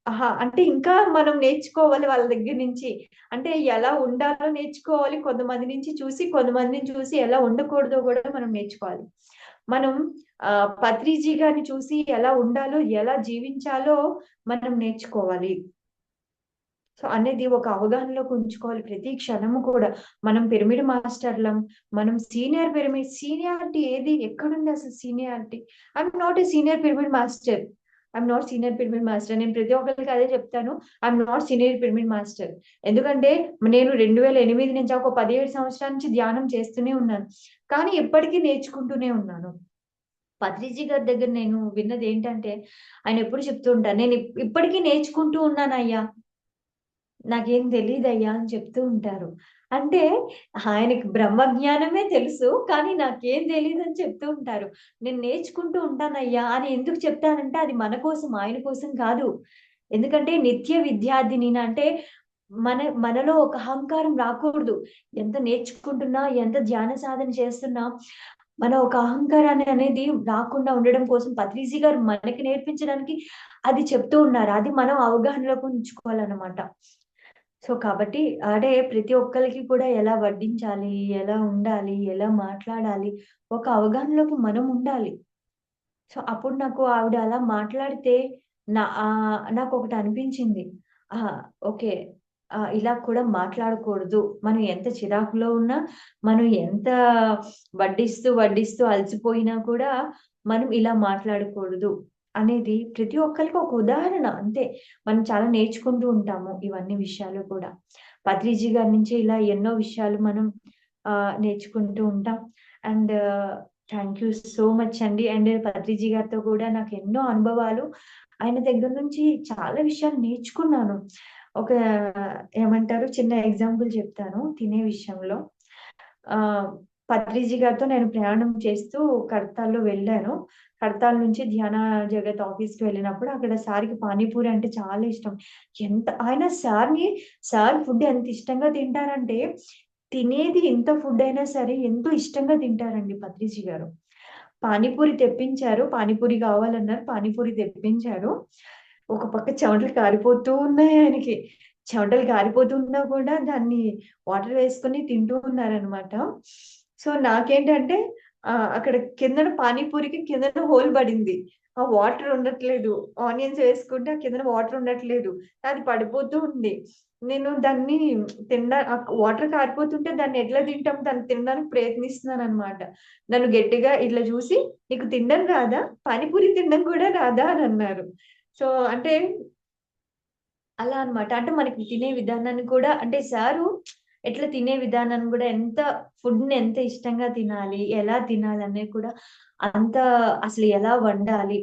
ఆహా! అంటే ఇంకా మనం నేర్చుకోవాలి వాళ్ళ దగ్గర నుంచి. అంటే ఎలా ఉండాలో నేర్చుకోవాలి. కొంతమంది నుంచి చూసి, కొంతమందిని చూసి ఎలా ఉండకూడదో గూడా మనం నేర్చుకోవాలి. మనం పత్రిజీ గారిని చూసి ఎలా ఉండాలో, ఎలా జీవించాలో మనం నేర్చుకోవాలి. సో, అనేది ఒక అవగాహనలోకి ఉంచుకోవాలి ప్రతి క్షణము కూడా. మనం పిరమిడ్ మాస్టర్‌లం. మనం సీనియర్ పిరమిడ్ సీనియారిటీ ఏది? ఎక్కడుంది అసలు seniority? I'm not a senior pyramid master. I'm not senior pyramid master. నేను ప్రతి ఒక్కళ్ళకి అదే చెప్తాను. I'm not senior pyramid master. ఎందుకంటే నేను 2008 నుంచి ఒక 17 సంవత్సరాల నుంచి ధ్యానం చేస్తూనే ఉన్నాను. కానీ ఇప్పటికీ నేర్చుకుంటూనే ఉన్నాను. పత్రిజీ గారి దగ్గర నేను విన్నదేంటంటే, ఆయన ఎప్పుడు చెప్తూ ఉంటారు. "నేను ఇప్పటికి నేర్చుకుంటూ ఉన్నానయ్యా." నాకేం తెలీదయ్యా అని చెప్తూ ఉంటారు. అంటే ఆయనకి బ్రహ్మజ్ఞానమే తెలుసు. కానీ నాకేం తెలీదని చెప్తూ ఉంటారు. నేను నేర్చుకుంటూ ఉంటానయ్యా అని ఎందుకు చెప్తానంటే అది మన కోసం, ఆయన కోసం కాదు. ఎందుకంటే నిత్య విద్యార్థిని అంటే మనలో ఒక అహంకారం రాకూడదు. ఎంత నేర్చుకుంటున్నా, ఎంత ధ్యాన సాధన చేస్తున్నా, మన ఒక అహంకారాన్ని అనేది రాకుండా ఉండడం కోసం పత్రిజీ గారు మనకి నేర్పించడానికి అది చెప్తూ ఉన్నారు. అది మనం అవగాహనలోకి ఉంచుకోవాలన్నమాట. సో, కాబట్టి అంటే ప్రతి ఒక్కళ్ళకి కూడా ఎలా వడ్డించాలి, ఎలా ఉండాలి, ఎలా మాట్లాడాలి, ఒక అవగాహనలోకి మనం ఉండాలి. సో, అప్పుడు నాకు ఆవిడ అలా మాట్లాడితే నాకొకటి అనిపించింది. ఆహా! ఓకే. ఇలా కూడా మాట్లాడకూడదు. మనం ఎంత చిరాకులో ఉన్నా, మనం ఎంత వడ్డిస్తూ అలసిపోయినా కూడా మనం ఇలా మాట్లాడకూడదు. అనేది ప్రతి ఒక్కళ్ళకి ఒక ఉదాహరణ అంతే. మనం చాలా నేర్చుకుంటూ ఉంటాము ఇవన్నీ విషయాలు కూడా. పత్రిజీ గారి నుంచి ఇలా ఎన్నో విషయాలు మనం నేర్చుకుంటూ ఉంటాం. And thank you so much అండి. అండ్ పత్రిజీ గారితో కూడా నాకు ఎన్నో అనుభవాలు ఆయన దగ్గర నుంచి చాలా విషయాలు నేర్చుకున్నాను. ఒక ఏమంటారు చిన్న ఎగ్జాంపుల్ చెప్తాను తినే విషయంలో. ఆహ్, పత్రిజీ గారితో నేను ప్రయాణం చేస్తూ కడతాల్‌లో వెళ్ళాను. కడతాల్ నుంచి ధ్యాన జగత్ ఆఫీస్‌కి వెళ్ళినప్పుడు అక్కడ సార్‌కి పానీపూరి అంటే చాలా ఇష్టం. ఆయన సార్ ఫుడ్ ఎంత ఇష్టంగా తింటారంటే, తినేది ఎంత ఫుడ్ అయినా సరే ఎంతో ఇష్టంగా తింటారండి పత్రిజీ గారు. పానీపూరి తెప్పించారు. పానీపూరి కావాలన్నారు. పానీపూరి తెప్పించారు. ఒక పక్క చెమటలు కారిపోతూ ఉన్నాయి ఆయనకి. చెమటలు కారిపోతున్నా కూడా దాన్ని వాటర్ వేసుకొని తింటూ ఉన్నారనమాట. సో, నాకేంటంటే అక్కడ కిందన పానీపూరికి కిందన హోల్ పడింది. ఆ వాటర్ ఉండట్లేదు. ఆనియన్స్ వేసుకుంటే ఆ కిందన వాటర్ ఉండట్లేదు. అది పడిపోతూ ఉంది. నేను దాన్ని వాటర్ కారిపోతుంటే దాన్ని ఎట్లా తింటాం? దాన్ని తినడానికి ప్రయత్నిస్తున్నాననమాట. నన్ను గట్టిగా ఇట్లా చూసి, "నీకు తినడం రాదా? పానీపూరి తినడం కూడా రాదా?" అనన్నారు. సో, అంటే అలా అన్నమాట. అంటే మనకి తినే విధానాన్ని కూడా అంటే సారు ఎట్లా తినే విధానాన్ని గూడా ఫుడ్‌ని ఎంత ఇష్టంగా తినాలి, ఎలా తినాలనేది కూడా అంత అసలు ఎలా వండాలి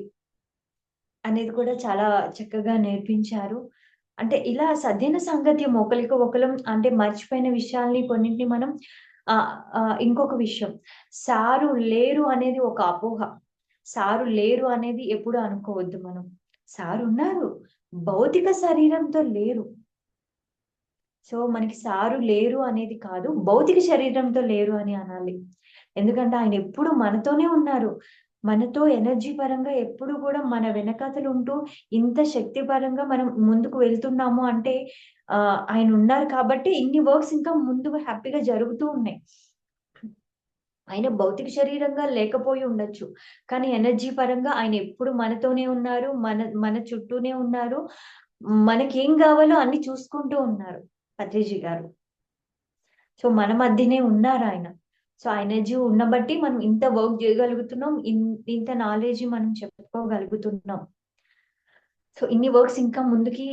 అనేది కూడా చాలా చక్కగా నేర్పించారు. అంటే ఇలా సద్యన సాంగత్యం ఒకరికి ఒకలం అంటే మర్చిపోయిన విషయాల్ని కొన్నింటిని మనం ఇంకొక విషయం, సారు లేరు అనేది ఒక అపోహ. సారు లేరు అనేది ఎప్పుడు అనుకోవద్దు మనం. సారు ఉన్నారు. భౌతిక శరీరంతో లేరు. సో మనకి సారు లేరు అనేది కాదు, భౌతిక శరీరంతో లేరు అని అనాలి. ఎందుకంటే ఆయన ఎప్పుడు మనతోనే ఉన్నారు. మనతో ఎనర్జీ పరంగా ఎప్పుడు కూడా మన వెనకాతలు ఉంటూ ఇంత శక్తి పరంగా మనం ముందుకు వెళ్తున్నాము అంటే ఆయన ఉన్నారు కాబట్టి ఇన్ని వర్క్స్ ఇంకా ముందుకు హ్యాపీగా జరుగుతూ ఉన్నాయి. ఆయన భౌతిక శరీరంగా లేకపోయి ఉండొచ్చు. కానీ ఎనర్జీ పరంగా ఆయన ఎప్పుడు మనతోనే ఉన్నారు. మన చుట్టూనే ఉన్నారు. మనకేం కావాలో అన్ని చూసుకుంటూ ఉన్నారు పత్రిజీ గారు. సో మన మధ్యనే ఉన్నారాయన. సో ఆ ఎనర్జీ ఉన్నబట్టి మనం ఇంత వర్క్ చేయగలుగుతున్నాం. ఇంత నాలెడ్జ్ మనం చెప్పుకోగలుగుతున్నాం. సో ఇన్ని వర్క్స్ ఇంకా ముందుకి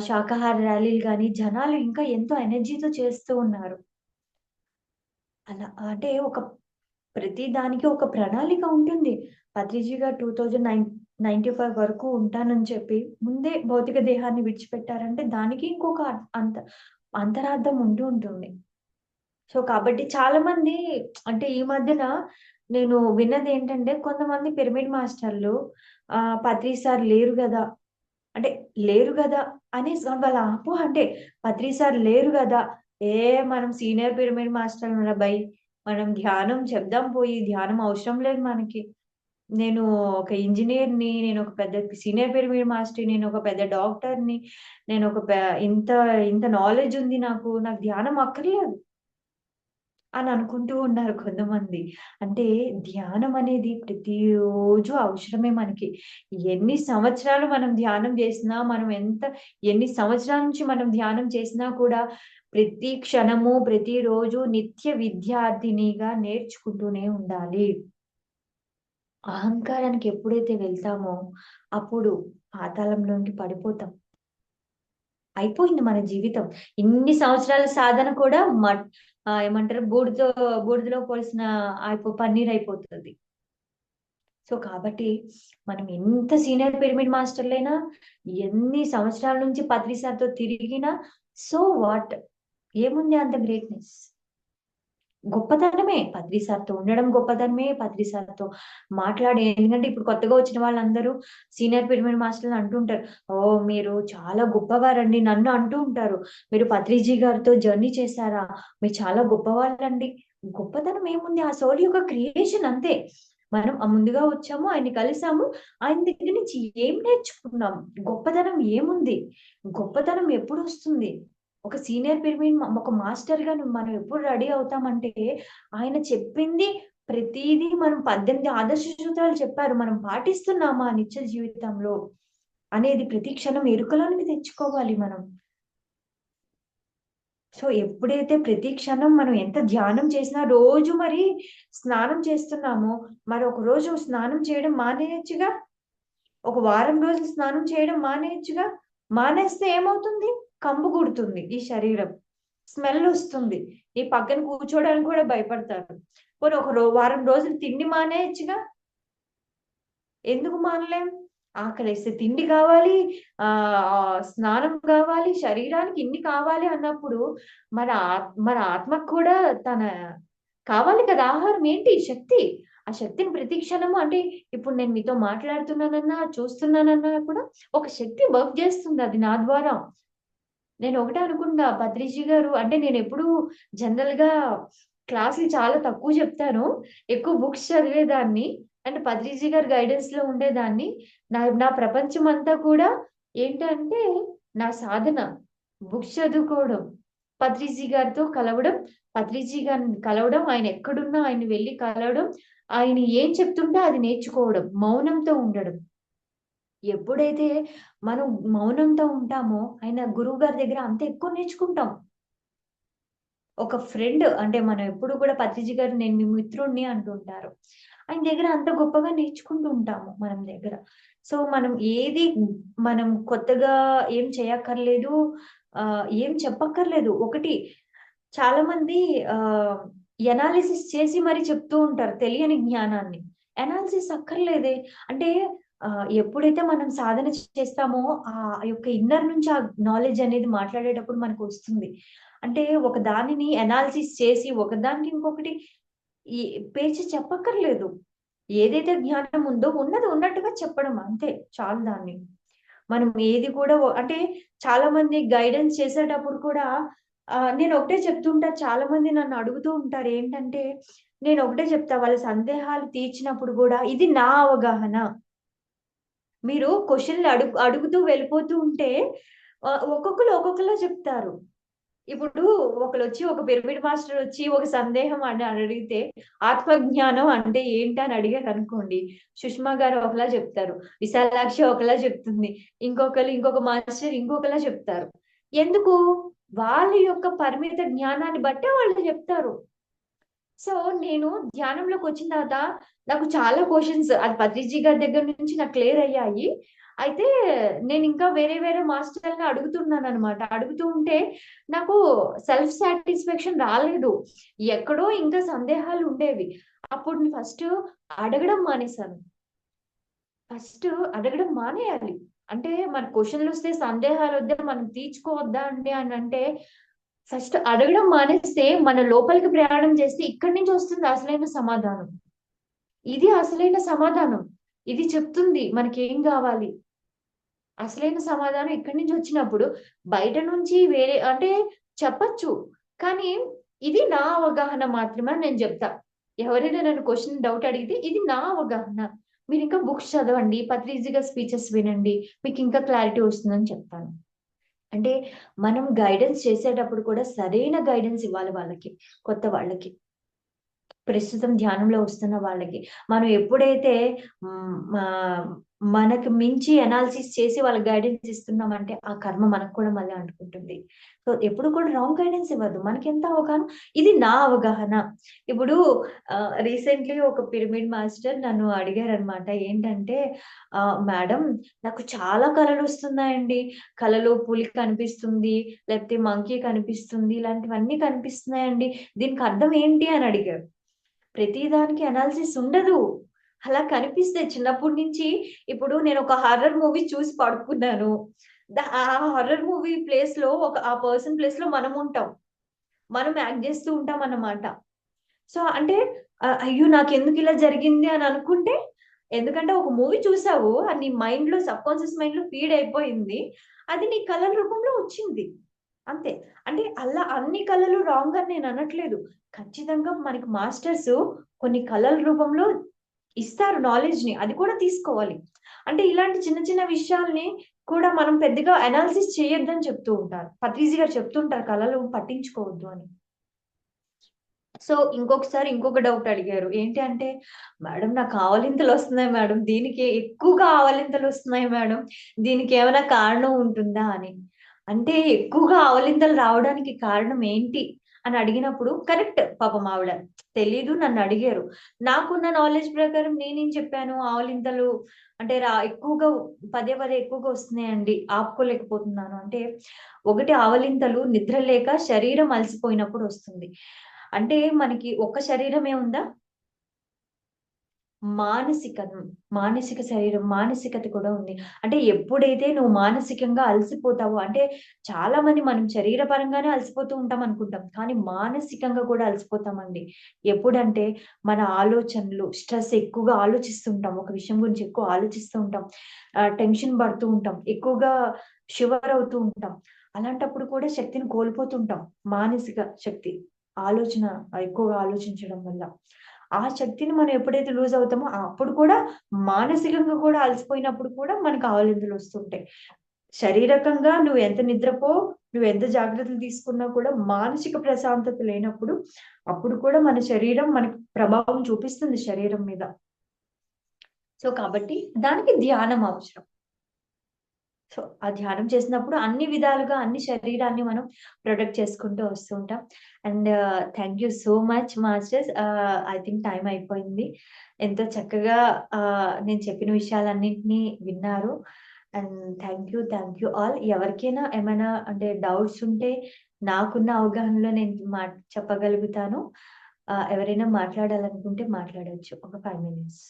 శాకాహార ర్యాలీలు గాని, జనాలు ఇంకా ఎంతో ఎనర్జీతో చేస్తూ ఉన్నారు. అలా అంటే ప్రతి దానికి ఒక ప్రణాళిక ఉంటుంది. పత్రిజీ గారు 2095 వరకు ఉంటానని చెప్పి ముందే భౌతిక దేహాన్ని విడిచిపెట్టారంటే దానికి ఇంకొక అంతరార్థం ఉంటూ ఉంటుంది. సో కాబట్టి చాలా మంది అంటే ఈ మధ్యన నేను విన్నదేంటంటే కొంతమంది పిరమిడ్ మాస్టర్లు పత్రి సార్ లేరు గదా! అంటే లేరు గదా! అనేసి వాళ్ళ అపోహ అంటే పత్రి సార్ లేరు గదా! మనం సీనియర్ పిరమిడ్ మాస్టర్‌రా బై. మనం ధ్యానం చెప్దాం పోయి ధ్యానం అవసరం లేదు మనకి. నేను ఒక ఇంజినీర్‌ని, నేను ఒక పెద్ద సీనియర్ పిరమిడ్ మాస్టర్‌ని, నేను ఒక పెద్ద డాక్టర్‌ని, నేను ఒక ఇంత ఇంత నాలెడ్జ్ ఉంది నాకు. నాకు ధ్యానం అక్కర్లేదు. అని అనుకుంటూ ఉన్నారు కొంతమంది. అంటే ధ్యానం అనేది ప్రతిరోజు అవసరమే మనకి. ఎన్ని సంవత్సరాలు మనం ధ్యానం చేసినా, ఎన్ని సంవత్సరాల నుంచి మనం ధ్యానం చేసినా కూడా ప్రతి క్షణము, ప్రతిరోజు నిత్య విద్యార్థినిగా నేర్చుకుంటూనే ఉండాలి. అహంకారానికి ఎప్పుడైతే వెళ్తామో అప్పుడు పాతాళంలోకి పడిపోతాం. అయిపోయింది మన జీవితం. ఇన్ని సంవత్సరాల సాధన కూడా ఏమంటారు బూడిదలో పోసిన పన్నీరైపోతది. సో, కాబట్టి మనం ఎంత సీనియర్ పిరమిడ్ మాస్టర్‌లైనా, ఎన్ని సంవత్సరాల నుంచి పత్రి సార్‌తో తిరిగినా సో వాట్? ఏముంది అంత గ్రేట్‌నెస్? గొప్పతనమే. పత్రి సార్‌తో ఉండడం గొప్పతనమే. పత్రి సార్‌తో ఎందుకంటే ఇప్పుడు కొత్తగా వచ్చిన వాళ్ళందరూ సీనియర్ పిరమిడ్ మాస్టర్‌లు అంటుంటారు. ఓహ్! మీరు చాలా గొప్పవారండి. నన్ను అంటూ ఉంటారు. మీరు పత్రిజీ గారితో జర్నీ చేశారా? మీరు చాలా గొప్పవాళ్ళండి. గొప్పతనం ఏముంది? ఆ సోల్ యొక్క క్రియేషన్ అంతే. మనం ముందుగా వచ్చాము, ఆయన్ని కలిసాము. ఆయన దగ్గర నుంచి ఏం నేర్చుకున్నాం? గొప్పతనం ఏముంది? గొప్పతనం ఎప్పుడొస్తుంది? ఒక సీనియర్ పిరమిడ్ ఒక మాస్టర్‌గా మనం ఎప్పుడు రెడీ అవుతామంటే, ఆయన చెప్పింది ప్రతీదీ మనం 18 ఆదర్శ సూత్రాలు చెప్పారు. మనం పాటిస్తున్నామా నిత్య జీవితంలో అనేది ప్రతి క్షణం ఎరుకలోనికి తెచ్చుకోవాలి మనం. సో, ఎప్పుడైతే ప్రతి క్షణం మనం ఎంత ధ్యానం చేసినా రోజు స్నానం చేస్తున్నామో, ఒక రోజు స్నానం చేయడం మానేయొచ్చుగా? ఒక వారం రోజులు స్నానం చేయడం మానేయొచ్చుగా? మానేస్తే ఏమవుతుంది? కంపు కొడుతుంది ఈ శరీరం. స్మెల్ ఒస్తుంది. ఈ పక్కన కూర్చోవడానికి కూడా భయపడతారు. పోనీ వారం రోజులు తిండి మానేయొచ్చుగా? ఎందుకు మానలేం? ఆకలేస్తే తిండి కావాలి, స్నానం కావాలి, శరీరానికి ఇన్ని కావాలి అన్నప్పుడు మన ఆత్మకు కూడా కావాలి కదా! ఆహారం ఏంటి? శక్తి. ఆ శక్తిని ప్రతి క్షణము అంటే ఇప్పుడు నేను మీతో మాట్లాడుతున్నానన్నా, చూస్తున్నానన్నా కూడా ఒక శక్తి వర్క్ చేస్తుంది అది నా ద్వారా. నేను ఒకటే అనుకుంటా పత్రిజీ గారు అంటే నేనెప్పుడూ జనరల్‌గా క్లాసులు చాలా తక్కువ చెప్తాను. ఎక్కువ బుక్స్ చదివేదాన్ని. అంటే పత్రిజీ గారి గైడెన్స్‌లో ఉండేదాన్ని. నా ప్రపంచమంతా కూడా ఏంటంటే నా సాధన. బుక్స్ చదువుకోవడం, పత్రిజీ గారితో కలవడం, పత్రిజీ గారిని కలవడం, ఆయన ఎక్కడున్నా ఆయన్ని వెళ్లి కలవడం, ఆయన ఏం చెప్తుంటే అది నేర్చుకోవడం, మౌనంతో ఉండడం. ఎప్పుడైతే మనం మౌనంతో ఉంటామో, ఆయన గురువుగారి దగ్గర అంత ఎక్కువ నేర్చుకుంటాం. ఒక ఫ్రెండ్ అంటే మనం ఎప్పుడు కూడా పత్రిజీ గారు నేను మీ మిత్రుడిని అంటుంటారు. ఆయన దగ్గర అంత గొప్పగా నేర్చుకుంటూ ఉంటాము మనం దగ్గర. సో, మనం కొత్తగా ఏం చేయక్కర్లేదు. ఏం చెప్పక్కర్లేదు. ఒకటి చాలా మంది ఆహ్, ఎనాలిసిస్ చేసి మరి చెప్తూ ఉంటారు తెలియని జ్ఞానాన్ని. ఎనాలిసిస్ అక్కర్లేదే. అంటే ఎప్పుడైతే మనం సాధన చేస్తామో ఆ యొక్క ఇన్నర్ నుంచి ఆ నాలెడ్జ్ అనేది మాట్లాడేటప్పుడు మనకు వస్తుంది. అంటే ఒక దానిని అనాలిసిస్ చేసి ఒకదానికి ఇంకొకటి ఈ పేర్చి చెప్పక్కర్లేదు. ఏదైతే జ్ఞానం ఉందో ఉన్నది ఉన్నట్టుగా చెప్పడం అంతే చాలు దాన్ని. మనం ఏది కూడా అంటే చాలా మంది గైడెన్స్ చేసేటప్పుడు కూడా నేను ఒకటే చెప్తుంటా, చాలా మంది నన్ను అడుగుతూ ఉంటారు ఏంటంటే, నేను ఒకటే చెప్తా వాళ్ళ సందేహాలు తీర్చినప్పుడు గూడా ఇది నా అవగాహన. మీరు క్వెషన్‌లు అడుగుతూ వెళ్ళిపోతూ ఉంటే ఒక్కొక్కళ్ళు ఒక్కొక్కలా చెప్తారు. ఇప్పుడు ఒకళ్ళొచ్చి ఒక పిరమిడ్ మాస్టర్ వచ్చి ఒక సందేహం అని అడిగితే, ఆత్మజ్ఞానం అంటే ఏంటి అని అడిగారనుకోండి. సుష్మా గారు ఒకలా చెప్తారు. విశాలాక్షి ఒకలా చెప్తుంది. ఇంకొక మాస్టర్ ఇంకొకలా చెప్తారు. ఎందుకు? వాళ్ళ యొక్క పరిమిత జ్ఞానాన్ని బట్టే వాళ్ళు చెప్తారు. సో, నేను ధ్యానంలోకొచ్చిన తర్వాత నాకు చాలా క్వెషన్స్ అది పత్రిజీ గారి దగ్గర నుంచి నాకు క్లియర్ అయ్యాయి. అయితే నేనింకా వేరే వేరే మాస్టర్‌లని అడుగుతున్నాననమాట. అడుగుతూ ఉంటే నాకు సెల్ఫ్ సాటిస్ఫాక్షన్ రాలేదు. ఎక్కడో ఇంకా సందేహాలుండేవి. అప్పుడు నేను అడగడం మానేశాను. ఫస్ట్ అడగడం మానేయాలి. అంటే మన క్వెషన్‌లొస్తే సందేహాలొద్దా మనం తీర్చుకోవద్దా అండి అనంటే, ఫస్ట్ అడగడం మానేస్తే మన లోపలికి ప్రయాణం చేస్తే ఇక్కడి నుంచి వస్తుంది అసలైన సమాధానం. ఇది అసలైన సమాధానం. ఇది చెప్తుంది మనకేం గావాలి. అసలైన సమాధానం ఇక్కడి నుంచి వచ్చినప్పుడు బయట నుంచి వేరే అంటే చెప్పచ్చు. కానీ ఇది నా అవగాహన మాత్రమే అని నేను జెప్తా. ఎవరైనా నన్ను డౌట్ అడిగితే ఇది నా అవగాహన. మీరింకా బుక్స్ చదవండి. పత్రిజీగా స్పీచెస్ వినండి. మీకింకా క్లారిటీ వస్తుందని చెప్తాను. అంటే మనం గైడెన్స్ చేసేటప్పుడు కూడా సరైన గైడెన్స్ ఇవ్వాలి వాళ్ళకి. కొత్త వాళ్ళకి. ప్రస్తుతం ధ్యానంలో వస్తున్న వాళ్ళకి. మనం ఎప్పుడైతే మనకు మించి అనాలిసిస్ చేసి వాళ్ళకి గైడెన్స్ ఇస్తున్నామంటే, ఆ కర్మ మనకు కూడా మళ్ళీ అంటుకుంటుంది. సో, ఎప్పుడు కూడా రాంగ్ గైడెన్స్ ఇవ్వద్దు. మనకెంత అవగాహన ఇది నా అవగాహన. ఇప్పుడు రీసెంట్‌లీ ఒక పిరమిడ్ మాస్టర్ నన్ను అడిగారనమాట. ఏంటంటే, "మేడం నాకు చాలా కలలొస్తున్నాయండి. కలలో పులి కనిపిస్తుంది, లేకపోతే మంకీ కనిపిస్తుంది. ఇలాంటివన్నీ కనిపిస్తున్నాయండి. దీనికి అర్థం ఏంటి?" అని అడిగారు. ప్రతి దానికి అనాలిసిస్ ఉండదు. అలా కనిపిస్తే చిన్నప్పటి నుంచి ఇప్పుడు నేనొక హారర్ మూవీ చూసి పడుకున్నాను. ఆ హారర్ మూవీ ప్లేస్‌లో ఆ పర్సన్ ప్లేస్‌లో మనముంటాం. మనం యాక్ట్ జేస్తూ ఉంటామన్నమాట. సో, అంటే అయ్యో! నాకెందుకిలా జరిగింది అని అనుకుంటే ఎందుకంటే ఒక మూవీ చూసావు. అది నీ మైండ్‌లో సబ్‌కాన్షియస్ మైండ్‌లో ఫీడ్ అయిపోయింది. అది నీ కలల రూపంలో వచ్చింది. అంతే. అంటే అలా అన్ని కళలు రాంగ్ అని నేను అనట్లేదు. ఖచ్చితంగా మనకి మాస్టర్స్ కొన్ని కళల రూపంలో ఇస్తారు నాలెడ్జ్‌ని. అది కూడా తీసుకోవాలి. అంటే ఇలాంటి చిన్న చిన్న విషయాల్ని కూడా మనం పెద్దగా అనాలిసిస్ చేయొద్దని చెప్తూ ఉంటారు. పత్రిజీ గారు చెప్తుంటారు కళలు పట్టించుకోవద్దు అని. సో, ఇంకొకసారి ఇంకొక డౌట్ అడిగారు. ఏంటి అంటే, "మేడం నాకు ఆవలింతలొస్తున్నాయి మేడం. దీనికి ఎక్కువగా ఆవలింతలొస్తున్నాయి మేడం. దీనికేమైనా కారణం ఉంటుందా?" అని. అంటే ఎక్కువగా ఆవలింతలు రావడానికి కారణం ఏంటి? అని అడిగినప్పుడు కరెక్ట్ పాపం ఆవిడ. తెలీదు నన్నడిగారు. నాకున్న నాలెడ్జ్ ప్రకారం నేనేం చెప్పాను, ఆవలింతలు అంటే ఎక్కువగా పదే పదే ఎక్కువగా వస్తున్నాయండి. ఆపుకోలేకపోతున్నాను. అంటే ఒకటి ఆవలింతలు నిద్ర లేక శరీరం అలసిపోయినప్పుడు వస్తుంది. అంటే మనకి ఒక్క శరీరమే ఉందా? మానసికం మానసిక శరీరం, మానసికత కూడా ఉంది. అంటే ఎప్పుడైతే నువ్వు మానసికంగా అలసిపోతావో అంటే చాలా మంది మనం శరీర పరంగానే అలసిపోతూ ఉంటాం అనుకుంటాం. కానీ మానసికంగా కూడా అలసిపోతామండి. ఎప్పుడంటే మన ఆలోచనలు, స్ట్రెస్ ఎక్కువగా ఆలోచిస్తుంటాం. ఒక విషయం గురించి ఎక్కువ ఆలోచిస్తూ ఉంటాం. టెన్షన్ పడుతూ ఉంటాం. ఎక్కువగా షివర్ అవుతూ ఉంటాం. అలాంటప్పుడు కూడా శక్తిని కోల్పోతుంటాం. మానసిక శక్తి. ఆలోచన ఎక్కువగా ఆలోచించడం వల్ల. ఆ శక్తిని మనం ఎప్పుడైతే లూజ్ అవుతామో అప్పుడు కూడా మానసికంగా కూడా అలసిపోయినప్పుడు కూడా మనకు ఆవలింతలొస్తుంటాయి. శారీరకంగా నువ్వెంత నిద్రపో, నువ్వెంత జాగ్రత్తలు తీసుకున్నా కూడా మానసిక ప్రశాంతత లేనప్పుడు, అప్పుడు కూడా మన శరీరం మనకి ప్రభావం చూపిస్తుంది శరీరం మీద. సో, కాబట్టి దానికి ధ్యానం అవసరం. సో, ఆ ధ్యానం చేసినప్పుడు అన్ని విధాలుగా అన్ని శరీరాన్ని మనం ప్రొటెక్ట్ చేసుకుంటూ వస్తూ ఉంటాం. And thank you so much masters. I think time అయిపోయింది. ఎంతో చక్కగా నేను చెప్పిన విషయాలన్నింటిని విన్నారు. And thank you all. ఎవరికైనా ఏమైనా అంటే డౌట్స్ ఉంటే నాకున్న అవగాహనలో నేను చెప్పగలుగుతాను. ఎవరైనా మాట్లాడాలనుకుంటే మాట్లాడొచ్చు. ఒక 5 మినిట్స్.